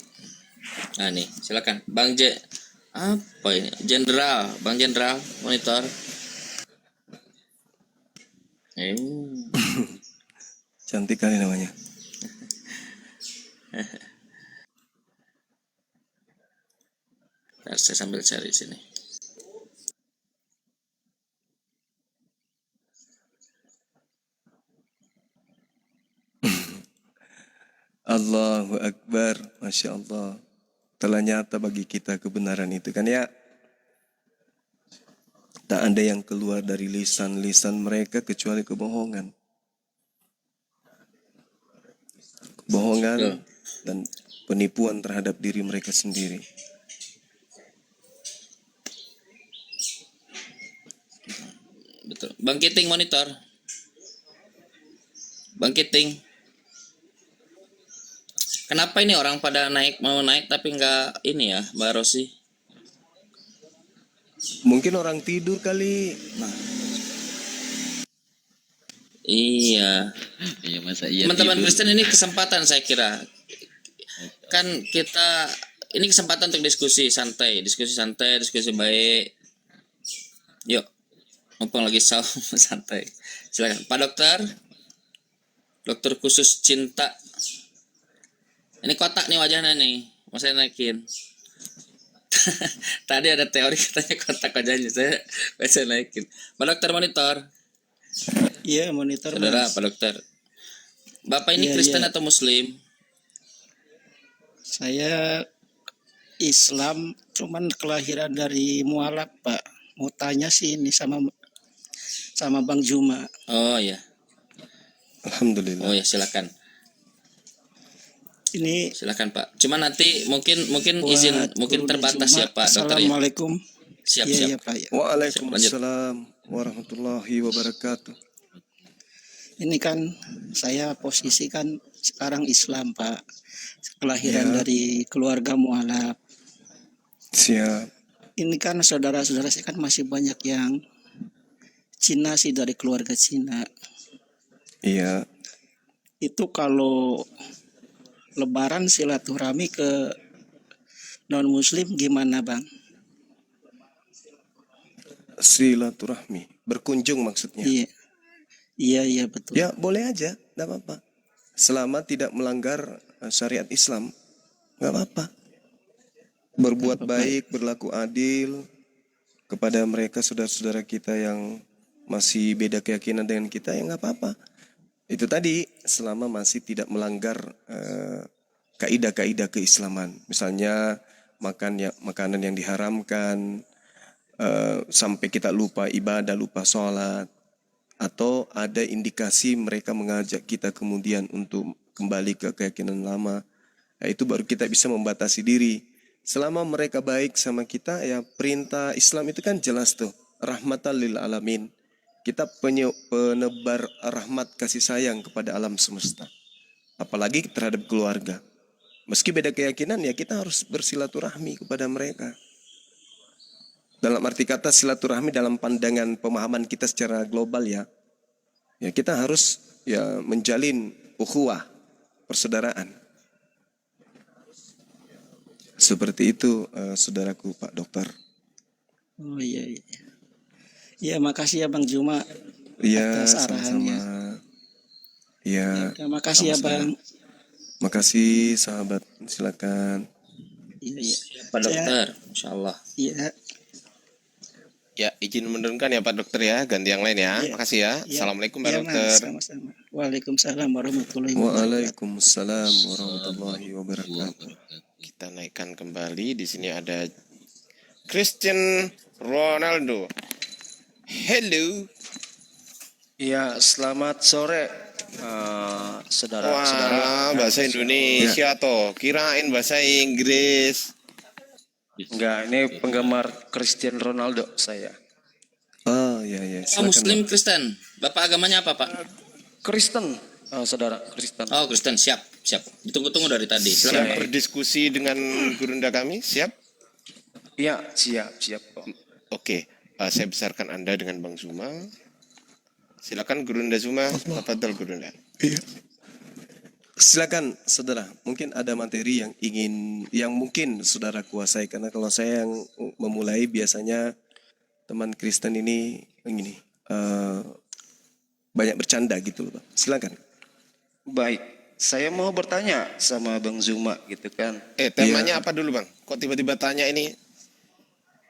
Nah nih, silakan Bang J. Apa ini? Jenderal, Bang Jenderal, monitor. Cantik kali namanya. Ntar saya sambil cari sini. Allahu Akbar, Masya Allah. Telah nyata bagi kita kebenaran itu kan ya. Tak ada yang keluar dari lisan-lisan mereka kecuali kebohongan. Kebohongan dan penipuan terhadap diri mereka sendiri. Betul. Bang Kiting monitor. Bang Kiting. Kenapa ini orang pada mau naik tapi nggak ini ya, Mbak Rosi? Mungkin orang tidur kali. Iya. Iya masa iya. Teman-teman tidur? Kristen ini kesempatan saya kira. Kan kita ini kesempatan untuk diskusi santai, diskusi baik. Yuk. Mumpung lagi saum santai. Silakan Pak Dokter. Dokter khusus cinta. Ini kotak nih wajahnya nih. Mau saya naikin. Tadi ada teori katanya kotak wajahnya. Saya naikin. Pak Dokter monitor. Iya, monitor. Saudara Mas. Pak Dokter. Bapak ini Iya, Kristen iya. atau Muslim? Saya Islam, cuman kelahiran dari mualaf, Pak. Mau tanya sih ini sama Bang Juma. Oh ya. Alhamdulillah. Oh ya, silakan. Ini Silakan Pak. Cuma nanti mungkin izin mungkin terbatas ya Pak Dokter ya. Assalamualaikum. Siap. Iya, Pak. Ya. Waalaikumsalam warahmatullahi wabarakatuh. Ini kan saya posisi kan sekarang Islam, Pak. Kelahiran Ya. dari keluarga mualaf. Siap. Ini kan saudara-saudara saya kan masih banyak yang Cina sih, dari keluarga Cina. Iya. Itu kalau Lebaran silaturahmi ke non Muslim gimana, Bang? Silaturahmi, berkunjung maksudnya. Iya betul. Ya boleh aja, tidak apa-apa. Selama tidak melanggar syariat Islam, nggak apa-apa. Berbuat baik, berlaku adil kepada mereka saudara-saudara kita yang masih beda keyakinan dengan kita, ya nggak apa-apa. Itu tadi selama masih tidak melanggar kaidah-kaidah keislaman. Misalnya makanan yang diharamkan, sampai kita lupa ibadah, lupa sholat, atau ada indikasi mereka mengajak kita kemudian untuk kembali ke keyakinan lama, itu baru kita bisa membatasi diri. Selama mereka baik sama kita, ya perintah Islam itu kan jelas tuh, rahmatan lil alamin. Kita penebar rahmat kasih sayang kepada alam semesta, apalagi terhadap keluarga. Meski beda keyakinan, ya kita harus bersilaturahmi kepada mereka. Dalam arti kata silaturahmi dalam pandangan pemahaman kita secara global ya kita harus ya menjalin ukhuwah, persaudaraan. Seperti itu saudaraku Pak Dokter. Oh iya. Iya, makasih ya Bang Juma Iya, atas sama-sama. arahannya. Ya. Terima kasih ya Bang. Makasih sahabat, silakan. Iya. Pak Dokter, Insya Allah. Iya. Ya, izin menurunkan ya Pak Dokter ya, ganti yang lain ya. Iya. Makasih ya. Iya. Assalamualaikum Pak Iya, Dokter. Mas, sama-sama. Waalaikumsalam warahmatullahi wabarakatuh. Waalaikumsalam warahmatullahi wabarakatuh. Kita naikkan kembali. Di sini ada Cristiano Ronaldo. Hello. Iya, selamat sore, saudara-saudara. Wah, bahasa Indonesia toh. Kirain bahasa Inggris. Enggak, ini penggemar Cristiano Ronaldo saya. Oh iya iya. Oh, Muslim Kristen. Bapak agamanya apa, Pak? Kristen, saudara Kristen. Oh, Kristen. Siap, siap. Ditunggu-tunggu dari tadi. Siap Silakan, Pak. berdiskusi dengan gurunda kami? Siap? Iya, siap kok. Oke, saya besarkan Anda dengan Bang Zuma. Silakan Gurunda Zuma, tafadhol Gurunda. Iya. Silakan saudara, mungkin ada materi yang mungkin saudara kuasai, karena kalau saya yang memulai biasanya teman Kristen ini banyak bercanda gitu loh, Pak. Silakan. Baik, saya mau bertanya sama Bang Zuma gitu kan. Temanya apa dulu Bang? Kok tiba-tiba tanya ini?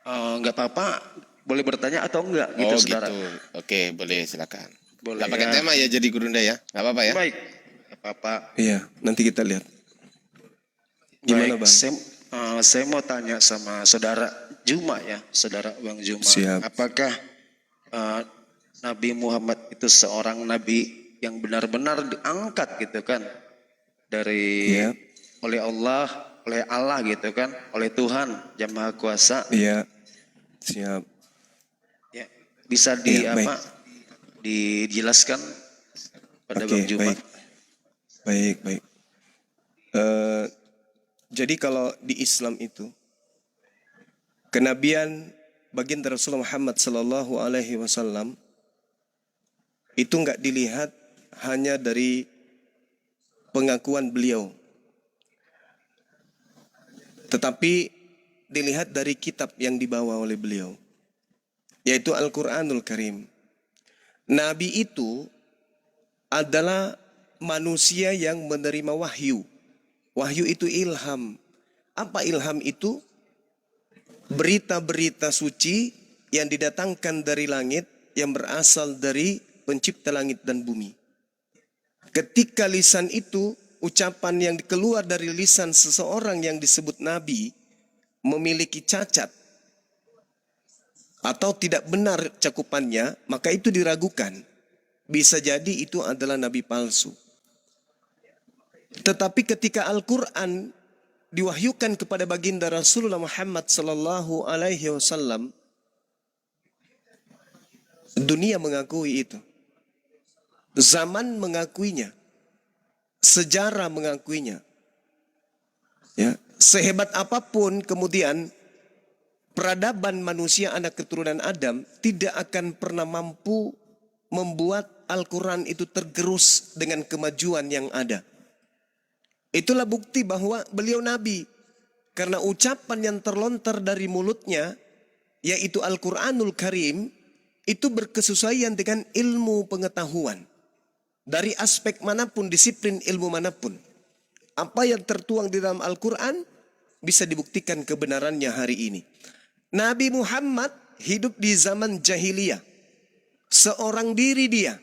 Enggak apa-apa, boleh bertanya atau enggak gitu saudara. Gitu. Oke, boleh silakan. Boleh. Nggak pakai tema ya jadi Gurunda ya, nggak apa-apa ya? Baik, nggak apa-apa. Iya, nanti kita lihat. Gimana Baik, Bang? Saya mau tanya sama saudara Juma ya, saudara Bang Juma. Siap. Apakah Nabi Muhammad itu seorang nabi yang benar-benar diangkat gitu kan dari oleh Allah gitu kan, oleh Tuhan Yang Maha Kuasa? Iya. Siap. Ya, bisa dijelaskan pada Bang Juma. Baik. Jadi kalau di Islam itu kenabian baginda Rasulullah Muhammad Sallallahu Alaihi Wasallam itu nggak dilihat hanya dari pengakuan beliau, tetapi dilihat dari kitab yang dibawa oleh beliau, yaitu Al-Quranul Karim. Nabi itu adalah manusia yang menerima wahyu. Wahyu itu ilham. Apa ilham itu? Berita-berita suci yang didatangkan dari langit, yang berasal dari pencipta langit dan bumi. Ketika lisan itu, ucapan yang keluar dari lisan seseorang yang disebut Nabi memiliki cacat atau tidak benar cakupannya, maka itu diragukan. Bisa jadi itu adalah nabi palsu. Tetapi ketika Al-Quran diwahyukan kepada baginda Rasulullah Muhammad Sallallahu Alaihi Wasallam, dunia mengakui itu, zaman mengakuinya, sejarah mengakuinya. Ya, sehebat apapun kemudian peradaban manusia anak keturunan Adam tidak akan pernah mampu membuat Al-Quran itu tergerus dengan kemajuan yang ada. Itulah bukti bahwa beliau Nabi. Karena ucapan yang terlontar dari mulutnya, yaitu Al-Quranul Karim, itu berkesesuaian dengan ilmu pengetahuan. Dari aspek manapun, disiplin ilmu manapun. Apa yang tertuang di dalam Al-Quran bisa dibuktikan kebenarannya hari ini. Nabi Muhammad hidup di zaman jahiliyah. Seorang diri dia.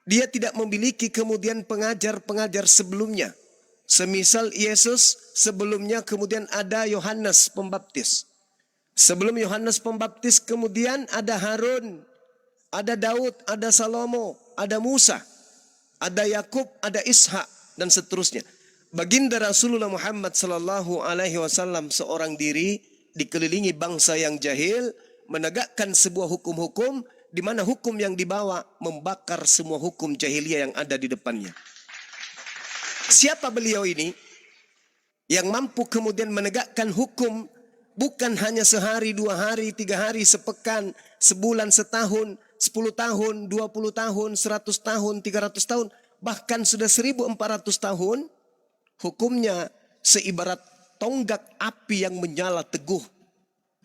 Dia tidak memiliki kemudian pengajar-pengajar sebelumnya. Semisal Yesus, sebelumnya kemudian ada Yohanes Pembaptis. Sebelum Yohanes Pembaptis kemudian ada Harun, ada Daud, ada Salomo, ada Musa, ada Yakub, ada Ishak dan seterusnya. Baginda Rasulullah Muhammad Sallallahu Alaihi Wasallam seorang diri dikelilingi bangsa yang jahil, menegakkan sebuah hukum-hukum di mana hukum yang dibawa membakar semua hukum jahiliyah yang ada di depannya. Siapa beliau ini yang mampu kemudian menegakkan hukum bukan hanya sehari, 2 hari, 3 hari, sepekan, sebulan, setahun, 10 tahun, 20 tahun, 100 tahun, 300 tahun, bahkan sudah 1400 tahun, hukumnya seibarat tonggak api yang menyala teguh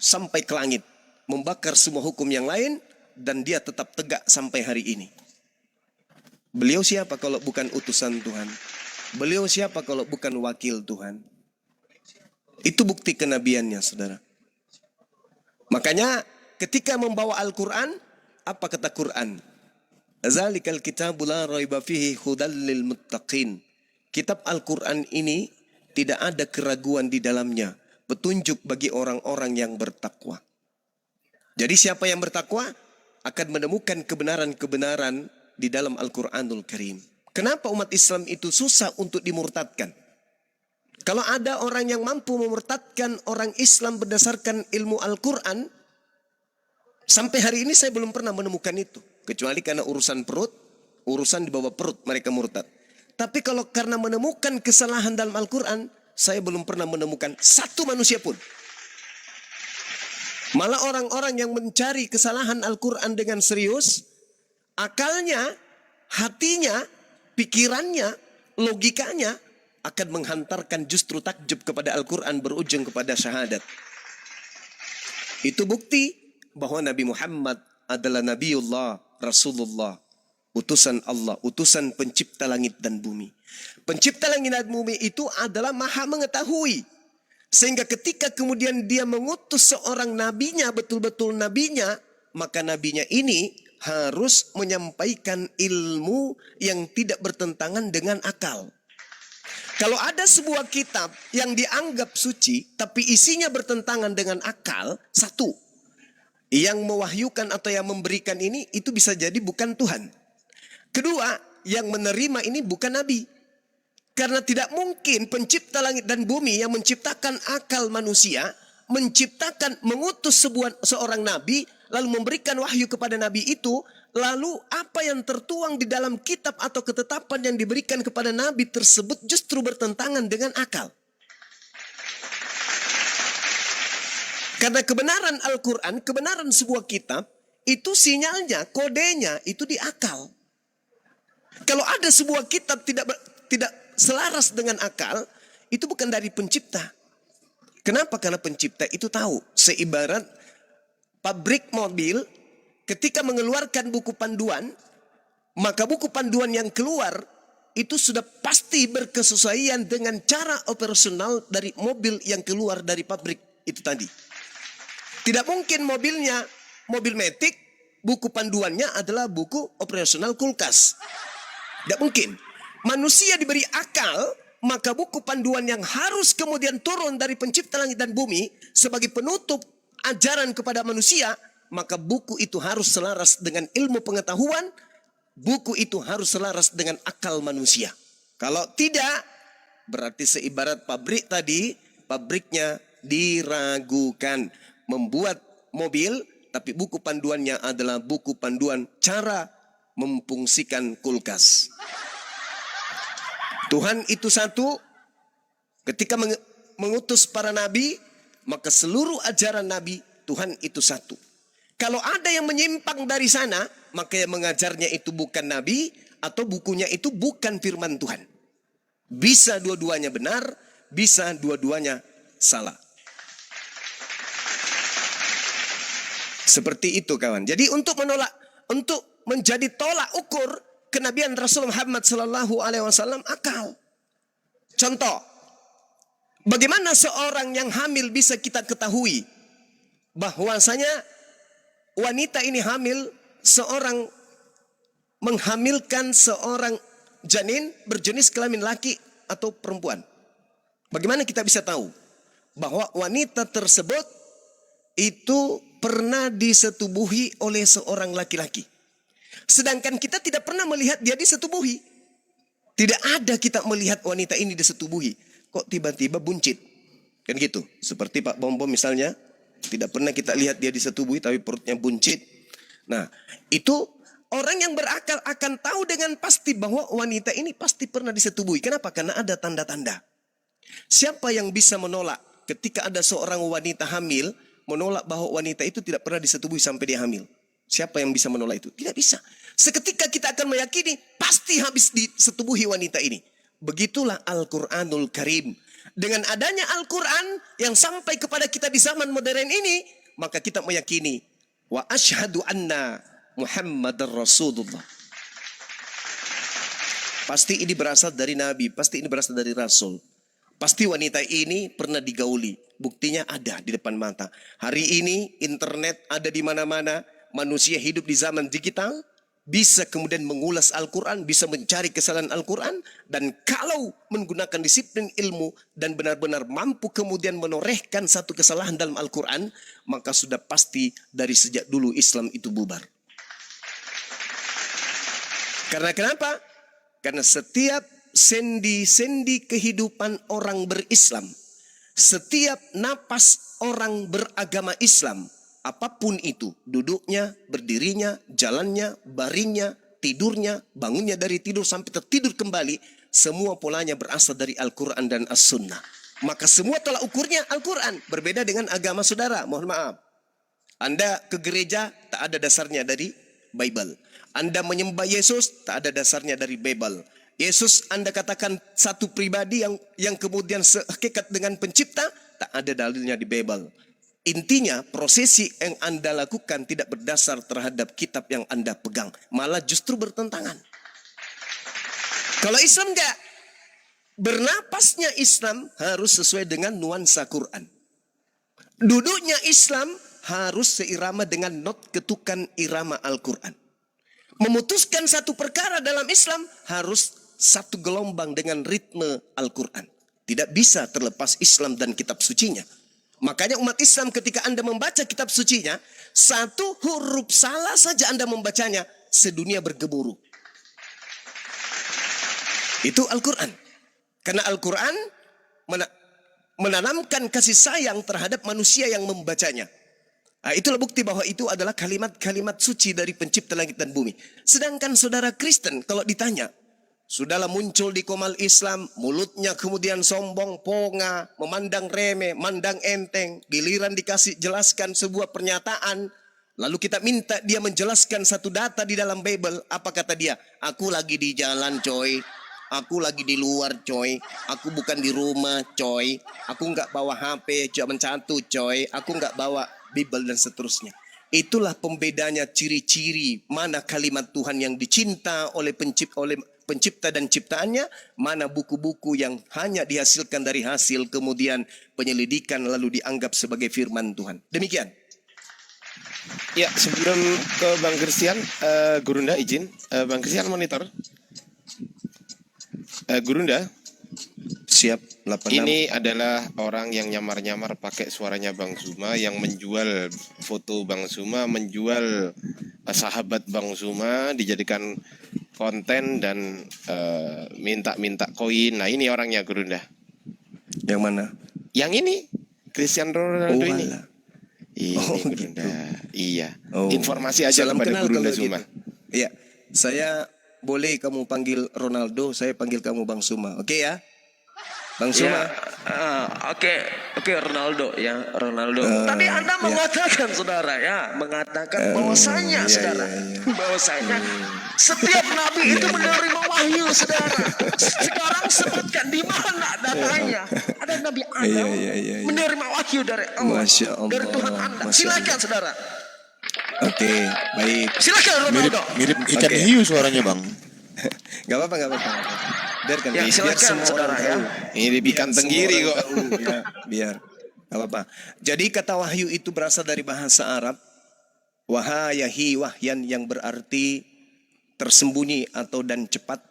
sampai ke langit, membakar semua hukum yang lain dan dia tetap tegak sampai hari ini. Beliau siapa kalau bukan utusan Tuhan? Beliau siapa kalau bukan wakil Tuhan? Itu bukti kenabiannya, saudara. Makanya ketika membawa Al-Quran, apa kata Quran? Zalikal kitabul la raiba fihi hudal lil muttaqin. Kitab Al-Quran ini tidak ada keraguan di dalamnya, petunjuk bagi orang-orang yang bertakwa. Jadi siapa yang bertakwa akan menemukan kebenaran-kebenaran di dalam Al-Quranul Karim. Kenapa umat Islam itu susah untuk dimurtadkan? Kalau ada orang yang mampu memurtadkan orang Islam berdasarkan ilmu Al-Quran, sampai hari ini saya belum pernah menemukan itu. Kecuali karena urusan perut, urusan di bawah perut mereka murtad. Tapi kalau karena menemukan kesalahan dalam Al-Quran, saya belum pernah menemukan satu manusia pun. Malah orang-orang yang mencari kesalahan Al-Quran dengan serius, akalnya, hatinya, pikirannya, logikanya akan menghantarkan justru takjub kepada Al-Quran berujung kepada syahadat. Itu bukti bahwa Nabi Muhammad adalah Nabiullah, Rasulullah, utusan Allah, utusan pencipta langit dan bumi. Pencipta langit dan bumi itu adalah maha mengetahui. Sehingga ketika kemudian dia mengutus seorang nabinya, betul-betul nabinya, maka nabinya ini harus menyampaikan ilmu yang tidak bertentangan dengan akal. Kalau ada sebuah kitab yang dianggap suci, tapi isinya bertentangan dengan akal, satu, yang mewahyukan atau yang memberikan ini, itu bisa jadi bukan Tuhan. Kedua, yang menerima ini bukan nabi. Karena tidak mungkin pencipta langit dan bumi yang menciptakan akal manusia, mengutus seorang nabi, lalu memberikan wahyu kepada nabi itu, lalu apa yang tertuang di dalam kitab atau ketetapan yang diberikan kepada nabi tersebut justru bertentangan dengan akal. Karena kebenaran Al-Quran, kebenaran sebuah kitab, itu sinyalnya, kodenya itu di akal. Kalau ada sebuah kitab tidak selaras dengan akal, itu bukan dari pencipta. Kenapa? Karena pencipta itu tahu. Seibarat pabrik mobil ketika mengeluarkan buku panduan, maka buku panduan yang keluar itu sudah pasti berkesesuaian dengan cara operasional dari mobil yang keluar dari pabrik itu tadi. Tidak mungkin mobilnya mobil matic, buku panduannya adalah buku operasional kulkas. Tidak mungkin. Manusia diberi akal, maka buku panduan yang harus kemudian turun dari pencipta langit dan bumi sebagai penutup ajaran kepada manusia, maka buku itu harus selaras dengan ilmu pengetahuan, buku itu harus selaras dengan akal manusia. Kalau tidak, berarti seibarat pabrik tadi, pabriknya diragukan. Membuat mobil, tapi buku panduannya adalah buku panduan cara memfungsikan kulkas. Tuhan itu satu. Ketika mengutus para nabi, maka seluruh ajaran nabi Tuhan itu satu. Kalau ada yang menyimpang dari sana, maka yang mengajarnya itu bukan nabi atau bukunya itu bukan firman Tuhan. Bisa dua-duanya benar, bisa dua-duanya salah. Seperti itu kawan. Jadi untuk menjadi tolak ukur kenabian Rasul Muhammad SAW akal. Contoh, bagaimana seorang yang hamil bisa kita ketahui bahwasanya wanita ini hamil, seorang menghamilkan seorang janin berjenis kelamin laki atau perempuan. Bagaimana kita bisa tahu bahwa wanita tersebut itu pernah disetubuhi oleh seorang laki-laki? Sedangkan kita tidak pernah melihat dia disetubuhi. Tidak ada kita melihat wanita ini disetubuhi. Kok tiba-tiba buncit? Kan gitu. Seperti Pak Bom misalnya. Tidak pernah kita lihat dia disetubuhi tapi perutnya buncit. Nah, itu orang yang berakal akan tahu dengan pasti bahwa wanita ini pasti pernah disetubuhi. Kenapa? Karena ada tanda-tanda. Siapa yang bisa menolak ketika ada seorang wanita hamil, menolak bahwa wanita itu tidak pernah disetubuhi sampai dia hamil? Siapa yang bisa menolak itu? Tidak bisa. Seketika kita akan meyakini pasti habis disetubuhi wanita ini. Begitulah Al-Quranul Karim. Dengan adanya Al-Quran yang sampai kepada kita di zaman modern ini, maka kita meyakini wa asyhadu anna Muhammadar Rasulullah. Pasti ini berasal dari Nabi, pasti ini berasal dari Rasul. Pasti wanita ini pernah digauli. Buktinya ada di depan mata. Hari ini internet ada di mana-mana. Manusia hidup di zaman digital. Bisa kemudian mengulas Al-Quran. Bisa mencari kesalahan Al-Quran. Dan kalau menggunakan disiplin ilmu. Dan benar-benar mampu kemudian menorehkan satu kesalahan dalam Al-Quran. Maka sudah pasti dari sejak dulu Islam itu bubar. Karena kenapa? Karena setiap sendi-sendi kehidupan orang berislam, setiap napas orang beragama Islam, apapun itu, duduknya, berdirinya, jalannya, baringnya, tidurnya, bangunnya dari tidur sampai tertidur kembali, semua polanya berasal dari Al-Quran dan As-Sunnah. Maka semua tolak ukurnya Al-Quran. Berbeda dengan agama saudara, mohon maaf. Anda ke gereja, tak ada dasarnya dari Bible. Anda menyembah Yesus, tak ada dasarnya dari Bible. Yesus Anda katakan satu pribadi yang kemudian sehakikat dengan pencipta, tak ada dalilnya di Bible. Intinya prosesi yang Anda lakukan tidak berdasar terhadap kitab yang Anda pegang. Malah justru bertentangan. Kalau Islam enggak. Bernapasnya Islam harus sesuai dengan nuansa Quran. Duduknya Islam harus seirama dengan not ketukan irama Al-Quran. Memutuskan satu perkara dalam Islam harus satu gelombang dengan ritme Al-Quran. Tidak bisa terlepas Islam dan kitab sucinya. Makanya umat Islam ketika Anda membaca kitab sucinya, satu huruf salah saja Anda membacanya, sedunia bergemuruh. Itu Al-Quran. Karena Al-Quran menanamkan kasih sayang terhadap manusia yang membacanya. Nah, itulah bukti bahwa itu adalah kalimat-kalimat suci dari pencipta langit dan bumi. Sedangkan saudara Kristen kalau ditanya, sudahlah muncul di Komal Islam, mulutnya kemudian sombong, ponga, memandang remeh, mandang enteng, giliran dikasih jelaskan sebuah pernyataan, lalu kita minta dia menjelaskan satu data di dalam Bible, apa kata dia? Aku lagi di jalan coy, aku lagi di luar coy, aku bukan di rumah coy, aku nggak bawa HP, cuma satu coy, aku nggak bawa Bible dan seterusnya. Itulah pembedanya ciri-ciri mana kalimat Tuhan yang dicinta oleh pencipta dan ciptaannya, mana buku-buku yang hanya dihasilkan dari hasil kemudian penyelidikan lalu dianggap sebagai firman Tuhan. Demikian. Ya, sebelum ke Bang Christian, Gurunda izin, Bang Christian monitor. Gurunda, siap. 86. Ini adalah orang yang nyamar-nyamar pakai suaranya Bang Zuma, yang menjual foto Bang Zuma, menjual sahabat Bang Zuma, dijadikan konten dan minta-minta koin. Nah, ini orangnya Gurunda. Yang mana? Yang ini, Cristiano Ronaldo ini. Ini Gurunda. Gitu. Iya. Informasi aja salam kepada Gurunda gitu. Zuma. Iya, saya boleh kamu panggil Ronaldo, saya panggil kamu Bang Zuma. Oke ya? Bang Zuma. Oke, Ronaldo ya, Ronaldo. Tadi Anda mengatakan saudara ya, mengatakan bahwasanya saudara, bahwasanya setiap nabi itu menerima wahyu saudara. Sekarang sebutkan di mana datanya? Ada Nabi Adam menerima wahyu dari Allah, dari Tuhan Anda. Silakan saudara. Oke, baik. Silakan Ronaldo. Mirip ikan hiu suaranya Bang. Gak apa-apa. Biarkan, ya, biar semua saudara ya. Ini ikan tenggiri kok. Biar. Gak apa-apa. Jadi kata wahyu itu berasal dari bahasa Arab. Wahayahi wahyan, yang berarti tersembunyi atau dan cepat.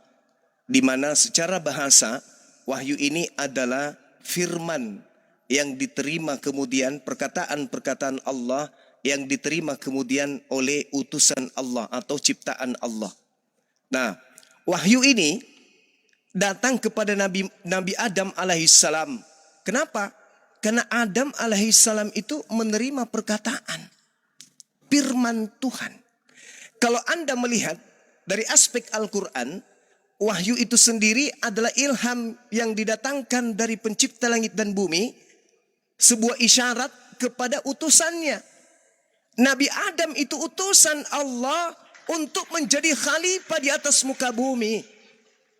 Di mana secara bahasa wahyu ini adalah firman yang diterima kemudian, perkataan-perkataan Allah yang diterima kemudian oleh utusan Allah atau ciptaan Allah. Nah, wahyu ini datang kepada Nabi Adam alaihissalam. Kenapa? Karena Adam alaihissalam itu menerima perkataan firman Tuhan. Kalau Anda melihat dari aspek Al-Quran, wahyu itu sendiri adalah ilham yang didatangkan dari pencipta langit dan bumi, sebuah isyarat kepada utusannya. Nabi Adam itu utusan Allah untuk menjadi khalifah di atas muka bumi.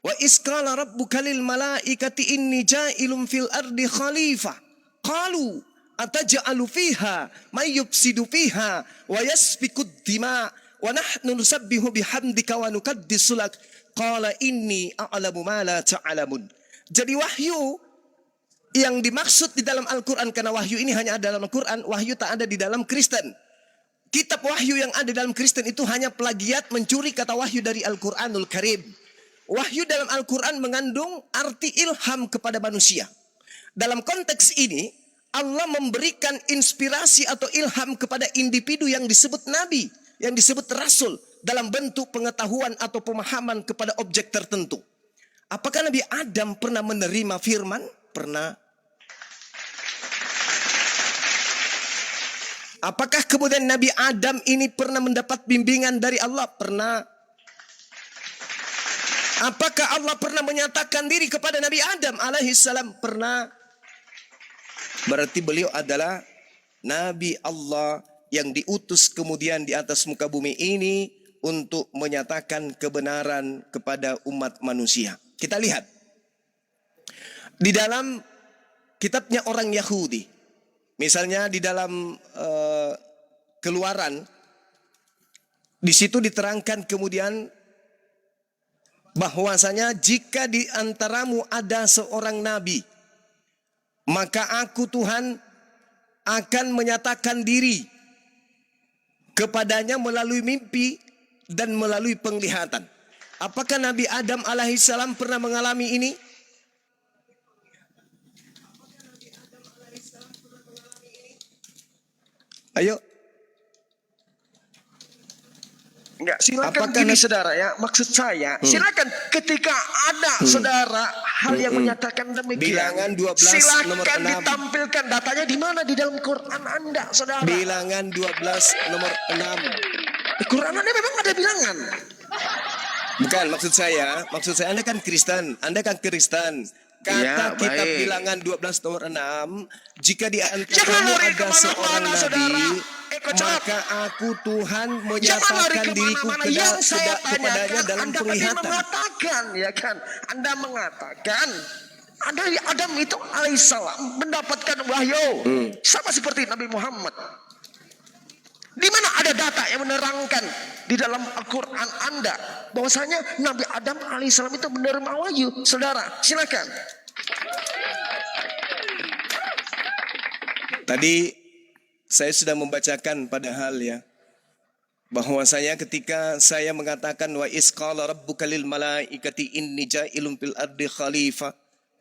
Wa isqala rabbuka lil malaikati inni ja'ilun fil ardi khalifah. Qalu ataj'alu fiha may yufsidu fiha wa yasfiku dima wa nahnu nusabbihu bihamdika wa nuqaddisu lak. Qala inni a'lamu ma la ta'lamun. Jadi wahyu yang dimaksud di dalam Al-Quran, karena wahyu ini hanya ada dalam Al-Quran, wahyu tak ada di dalam Kristen. Kitab wahyu yang ada dalam Kristen itu hanya plagiat, mencuri kata wahyu dari Al-Quranul Karim. Wahyu dalam Al-Quran mengandung arti ilham kepada manusia. Dalam konteks ini, Allah memberikan inspirasi atau ilham kepada individu yang disebut nabi, yang disebut rasul, dalam bentuk pengetahuan atau pemahaman kepada objek tertentu. Apakah Nabi Adam pernah menerima firman? Pernah. Apakah kemudian Nabi Adam ini pernah mendapat bimbingan dari Allah? Pernah. Apakah Allah pernah menyatakan diri kepada Nabi Adam alaihissalam? Pernah. Berarti beliau adalah Nabi Allah yang diutus kemudian di atas muka bumi ini untuk menyatakan kebenaran kepada umat manusia. Kita lihat di dalam kitabnya orang Yahudi, misalnya di dalam Keluaran, di situ diterangkan kemudian bahwasanya jika di antaramu ada seorang nabi, maka aku Tuhan akan menyatakan diri kepadanya melalui mimpi dan melalui penglihatan. Apakah Nabi Adam alaihissalam pernah mengalami ini? Ayo. Enggak, silakan gini saudara ya. Maksud saya, silakan ketika ada saudara hal yang menyatakan demikian. Bilangan 12 nomor 6. Silakan ditampilkan datanya di mana di dalam Quran Anda, saudara. Bilangan 12 nomor 6. Di Quran Anda memang ada bilangan. Bukan, maksud saya Anda kan Kristen. Kata Ya, kitab baik. bilangan 12 nomor 6, jika di antaramu ada seorang nabi, maka aku Tuhan menyatakan diriku kepadanya dalam penglihatan. Mengatakan, ya kan? Anda mengatakan Nabi Adam itu alaihissalam mendapatkan wahyu sama seperti Nabi Muhammad. Di mana ada data yang menerangkan di dalam Al-Quran Anda bahwasanya Nabi Adam alaihissalam itu menerima wahyu? Saudara, silakan. Tadi saya sudah membacakan padahal ya, bahwasanya ketika saya mengatakan wa isqala rabbuka lil malaikati inni ja'ilun fil ardi khalifah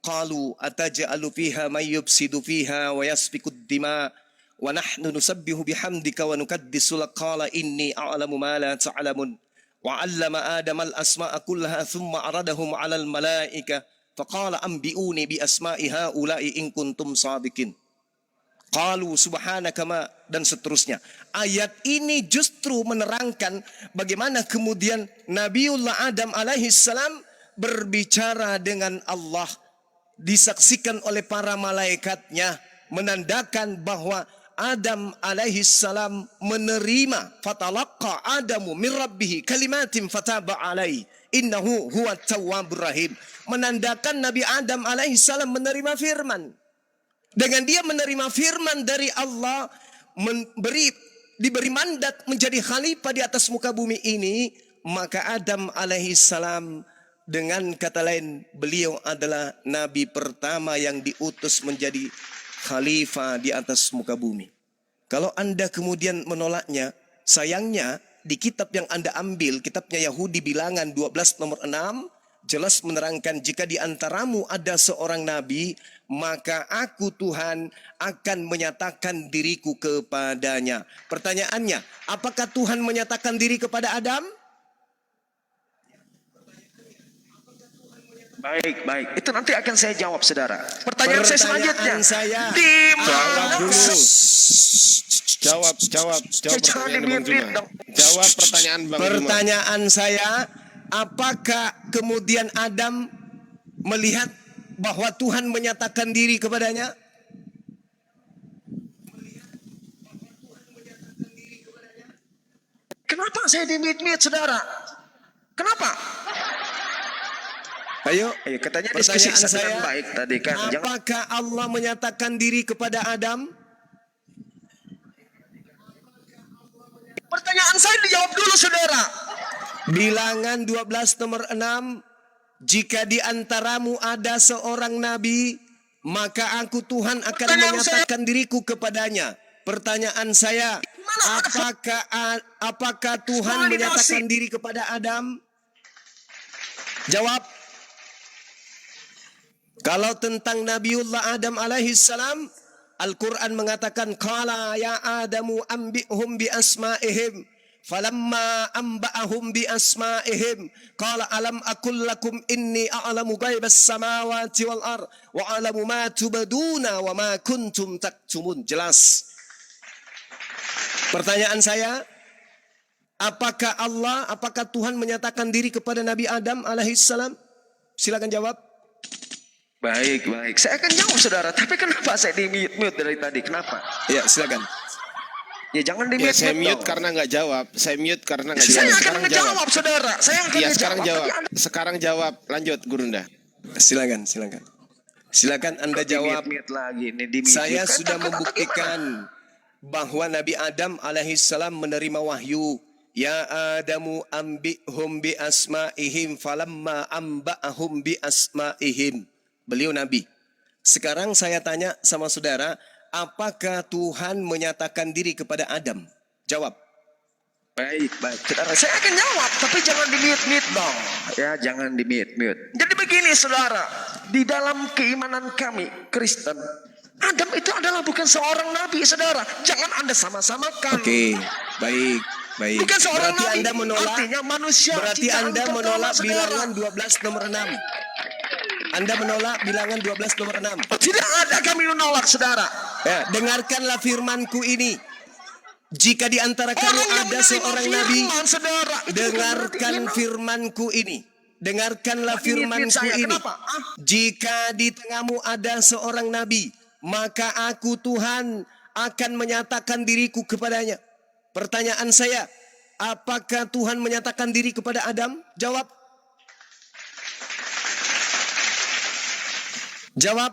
qalu ataj'alu fiha may yufsidu fiha wa yasfikud dima wa nahnu nusabbihu bihamdika wa nuqaddisu lak qala inni a'lamu ma la ta'lamun wa 'allama adama al asma'a kullaha thumma aradahum 'alal malaika faqala anbi'uni bi asma'i haula'i in kuntum shadiqin. Qalu subhanaka ma, dan seterusnya. Ayat ini justru menerangkan bagaimana kemudian Nabiullah Adam alaihissalam berbicara dengan Allah, disaksikan oleh para malaikatnya, menandakan bahwa Adam alaihissalam menerima, fatalaqqa Adamu min rabbih kalimatin fataba alaihi innahu huwat tawwabur rahim, menandakan Nabi Adam alaihissalam menerima firman. Dengan dia menerima firman dari Allah, diberi mandat menjadi khalifah di atas muka bumi ini, maka Adam alaihissalam, dengan kata lain, beliau adalah nabi pertama yang diutus menjadi khalifah di atas muka bumi. Kalau Anda kemudian menolaknya, sayangnya di kitab yang Anda ambil, kitabnya Yahudi bilangan 12 nomor 6, jelas menerangkan jika di antaramu ada seorang nabi, maka aku Tuhan akan menyatakan diriku kepadanya. Pertanyaannya, apakah Tuhan menyatakan diri kepada Adam? Baik, baik. Itu nanti akan saya jawab, saudara. Pertanyaan saya selanjutnya. Di mana? Jawab pertanyaan Bang Juma. Jawab pertanyaan Bang Juma. Pertanyaan saya, apakah kemudian Adam melihat bahwa Tuhan menyatakan diri kepadanya? Kenapa saya dimit-mit, saudara? Kenapa? Ayo, katanya diskusi saya baik tadi kan. Apakah Allah menyatakan diri kepada Adam? pertanyaan saya dijawab dulu saudara. Bilangan 12 nomor 6. Jika di antaramu ada seorang nabi, maka aku Tuhan akan menyatakan diriku kepadanya. Pertanyaan saya, apakah Tuhan menyatakan diri kepada Adam? Jawab. Kalau tentang Nabiullah Adam alaihissalam, Al-Quran mengatakan, Qala ya Adamu ambi'hum bi asma'ihim. Falamma amba'ahum bi asma'ihim qala alam aqul lakum inni a'lamu ghaibas samawati wal ard wa a'lamu ma tubduna wa ma kuntum taktumun. Jelas. Pertanyaan saya, apakah Tuhan menyatakan diri kepada Nabi Adam alaihissalam? Silakan jawab. Baik. Saya akan jawab saudara. Tapi kenapa saya di-mute dari tadi? Kenapa? Ya, silakan. Ya jangan di-mute. Saya mute karena nggak jawab. Saya mute karena nggak jawab. Saya akan menjawab saudara. Saya akan sekarang menjawab. jawab. Sekarang jawab. Lanjut Gurunda. Silakan. Silakan Anda jawab. Saya sudah membuktikan bahwa Nabi Adam alaihissalam menerima wahyu. Ya Adamu ambihum bi asma'ihim falamma amba'ahum bi asma'ihim. Beliau Nabi. Sekarang saya tanya sama saudara, apakah Tuhan menyatakan diri kepada Adam? Jawab. Baik. Saudara, saya akan jawab, tapi jangan di-mute dong. Ya, jangan di-mute. Jadi begini saudara, di dalam keimanan kami Kristen, Adam itu adalah bukan seorang nabi saudara. Jangan Anda sama-samakan. Oke, baik. Bukan seorang berarti nabi. Anda menolak, artinya manusia. Berarti Anda menolak bilangan 12 nomor 6. Anda menolak bilangan 12 nomor 6. Tidak ada kami menolak saudara. Ya, dengarkanlah firmanku ini. Jika di antara kamu ada seorang nabi, dengarkan firmanku ini. Dengarkanlah firmanku ini. Jika di tengahmu ada seorang nabi, maka aku Tuhan akan menyatakan diriku kepadanya. Pertanyaan saya, apakah Tuhan menyatakan diri kepada Adam? Jawab. Jawab.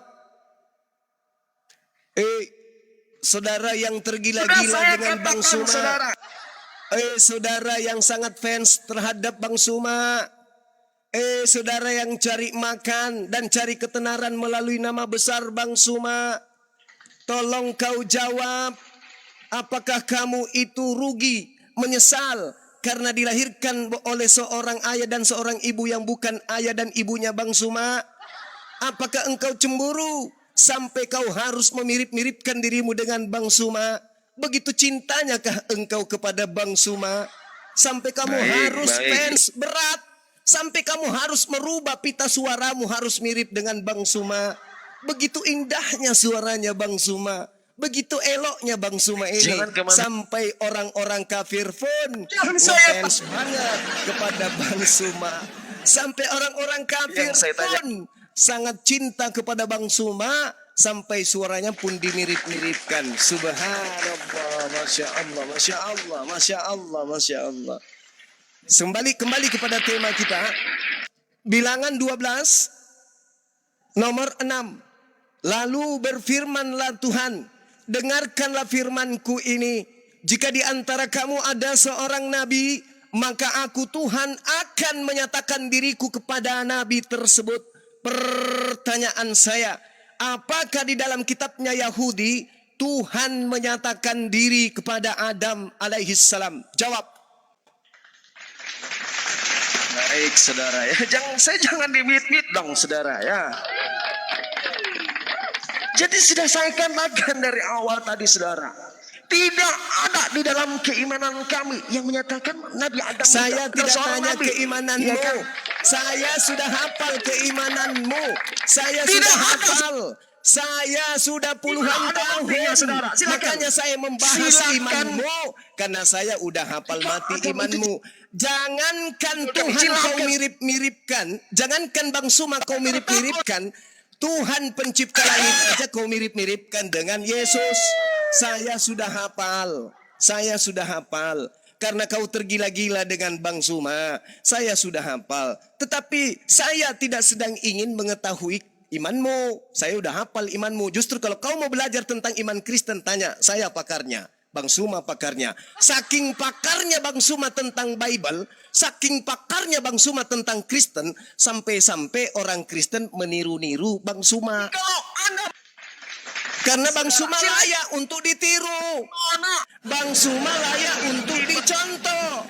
Saudara yang tergila-gila dengan Bang Suma. Saudara yang sangat fans terhadap Bang Suma. Saudara yang cari makan dan cari ketenaran melalui nama besar Bang Suma. Tolong kau jawab. Apakah kamu itu rugi, menyesal karena dilahirkan oleh seorang ayah dan seorang ibu yang bukan ayah dan ibunya Bang Suma? Apakah engkau cemburu sampai kau harus memirip-miripkan dirimu dengan Bang Suma? Begitu cintanyakah engkau kepada Bang Suma? Sampai kamu harus fans berat. Sampai kamu harus merubah pita suaramu harus mirip dengan Bang Suma. Begitu indahnya suaranya Bang Suma. Begitu eloknya Bang Suma ini. Sampai orang-orang kafir pun fans banget kepada Bang Suma. Sampai orang-orang kafir pun sangat cinta kepada Bang Suma, sampai suaranya pun dimirip-miripkan. Subhanallah, Masya Allah, Masya Allah, Masya Allah, Masya Allah. Kembali kepada tema kita. Bilangan 12 nomor 6. Lalu berfirmanlah Tuhan, dengarkanlah firmanku ini. Jika di antara kamu ada seorang nabi, maka aku Tuhan akan menyatakan diriku kepada nabi tersebut. Pertanyaan saya, apakah di dalam kitabnya Yahudi Tuhan menyatakan diri kepada Adam alaihissalam? Jawab. Baik saudara ya, jangan di-mute dong saudara ya. Jadi sudah saya katakan dari awal tadi saudara, tidak ada di dalam keimanan kami yang menyatakan Nabi Adam. Saya tidak tanya keimananmu. Ya kan? Saya sudah hafal keimananmu. Saya sudah hafal. Saya sudah puluhan tahun. Saudara, makanya saya membahas imanmu. Karena saya udah hafal mati imanmu. Jangankan Tuhan kau mirip-miripkan. Jangankan Bang Suma kau mirip-miripkan. Tuhan pencipta langit aja kau mirip-miripkan dengan Yesus. Saya sudah hafal. Saya sudah hafal. Karena kau tergila-gila dengan Bang Suma, saya sudah hafal. Tetapi saya tidak sedang ingin mengetahui imanmu. Saya sudah hafal imanmu. Justru kalau kau mau belajar tentang iman Kristen, tanya saya pakarnya. Bang Suma pakarnya. Saking pakarnya Bang Suma tentang Bible, saking pakarnya Bang Suma tentang Kristen, sampai-sampai orang Kristen meniru-niru Bang Suma. Karena Bang Suma layak untuk ditiru. Bang Suma layak untuk dicontoh.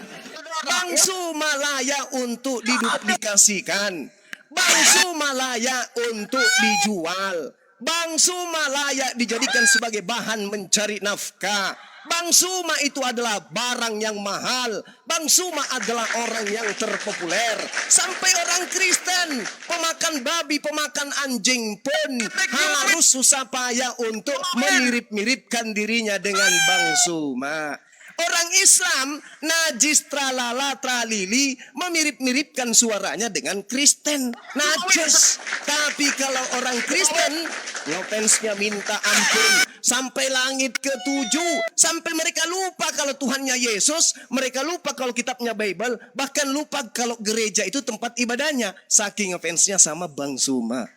Bang Suma layak untuk diduplikasikan. Bang Suma layak untuk dijual. Bang Suma layak dijadikan sebagai bahan mencari nafkah. Bang Suma itu adalah barang yang mahal. Bang Suma adalah orang yang terpopuler. Sampai orang Kristen, pemakan babi, pemakan anjing pun harus susah payah untuk memirip-miripkan dirinya dengan Bang Suma. Orang Islam, najis tralala tralili, memirip-miripkan suaranya dengan Kristen. Najis. Tapi kalau orang Kristen, ngefans-nya minta ampun. Sampai langit ke-7. Sampai mereka lupa kalau Tuhannya Yesus. Mereka lupa kalau kitabnya Bible. Bahkan lupa kalau gereja itu tempat ibadahnya. Saking ngefans-nya sama Bang Suma.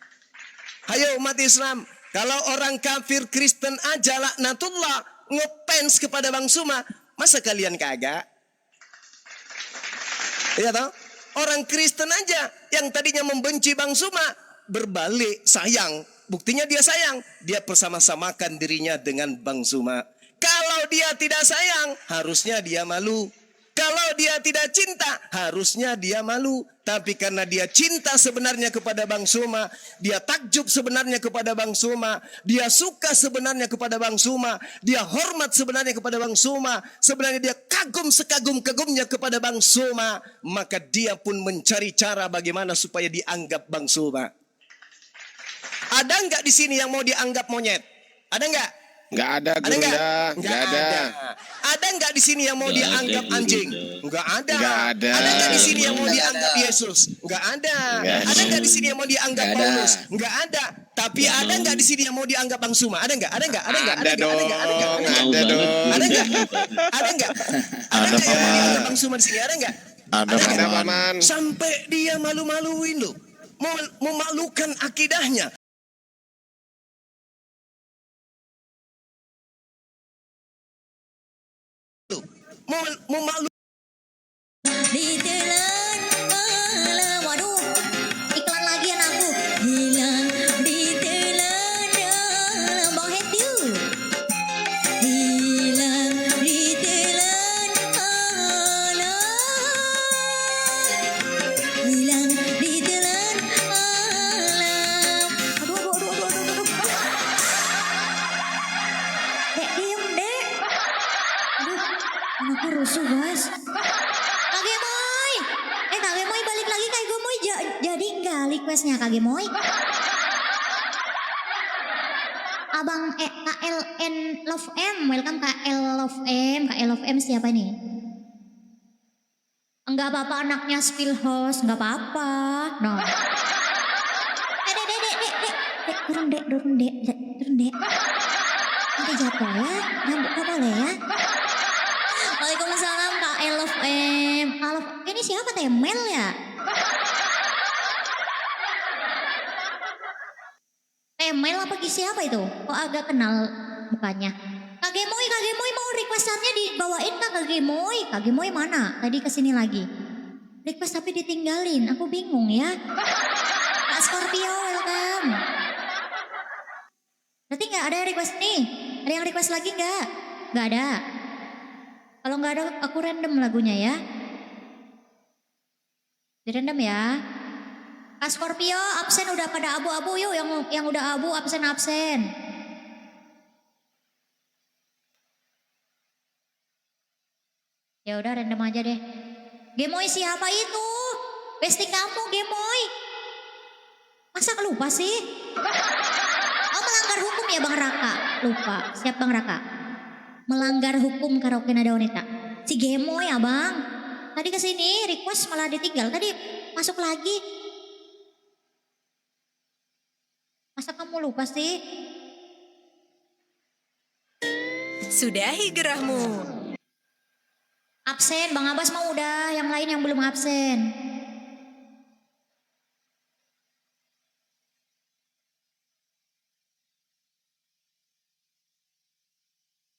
Hayo umat Islam. Kalau orang kafir Kristen aja laknatullah ngefans kepada Bang Suma. Masa kalian kagak? Iya toh? Orang Kristen aja yang tadinya membenci Bang Suma berbalik sayang. Buktinya dia sayang. Dia persama-samakan dirinya dengan Bang Suma. Kalau dia tidak sayang, harusnya dia malu. Kalau dia tidak cinta, harusnya dia malu. Tapi karena dia cinta sebenarnya kepada Bang Suma, dia takjub sebenarnya kepada Bang Suma, dia suka sebenarnya kepada Bang Suma, dia hormat sebenarnya kepada Bang Suma, sebenarnya dia kagum sekagum-kagumnya kepada Bang Suma, maka dia pun mencari cara bagaimana supaya dianggap Bang Suma. Ada nggak di sini yang mau dianggap monyet? Ada nggak? Nggak ada, Gurunda. Nggak ada. Ada nggak di sini yang mau dianggap anjing? Nggak ada. Nggak ada. Ada nggak di sini yang mau dianggap Yesus? Nggak ada. Ada nggak di sini yang mau dianggap Paulus? Nggak ada. Tapi ada nggak di sini yang mau dianggap Bang Suma? Ada nggak? Ada nggak? Ada nggak? Ada dong. Ada dong. Ada nggak? Ada nggak? Ada nggak yang mau dianggap Bang Suma di sini? Ada nggak? Ada, Paman. Sampai dia malu-maluin loh. Memalukan akidahnya. Mau malu. Ditelan, waduh, iklan lagi anakku. Hilang ditelan, Bang Hetiu. Hilang ditelan, hilang ditelan, aduh. Dek, diem, Dek. Aduh, anakku rusuh, guys. Kak Gemoy. Kak Gemoy balik lagi. Kak Gemoy jadi enggak requestnya Kak Gemoy? Abang KLN Love M. Welcome KL Love M. KL Love M siapa nih? Enggak apa-apa anaknya spill host. Enggak apa-apa. No. Dek. Turun dek. Nanti jatuh ya. Rambut kok boleh ya? Waalaikumsalam Kak Love M. Ini siapa Temel ya? Temel apa siapa itu? Kok agak kenal mukanya? Kak Gemoy mau requestannya dibawain Kak Gemoy. Kak Gemoy mana? Tadi kesini lagi. Request tapi ditinggalin. Aku bingung ya. Kak Scorpio welcome. Berarti nggak ada request nih? Ada yang request lagi nggak? Nggak ada. Kalau nggak ada, aku random lagunya ya. Di random ya. Kak Scorpio absen udah pada abu-abu yuk, yang udah abu absen. Ya udah random aja deh. Gemoy siapa itu? Bestie kamu Gemoy. Masa lupa sih? Oh melanggar hukum ya Bang Raka. Lupa. Siap Bang Raka. Melanggar hukum karaoke nada wanita. Si Gemoy ya Bang. Tadi kesini request malah ditinggal. Tadi masuk lagi. Masa kamu lupa sih? Sudahi gerahmu. Absen Bang Abbas mau udah. Yang lain yang belum absen.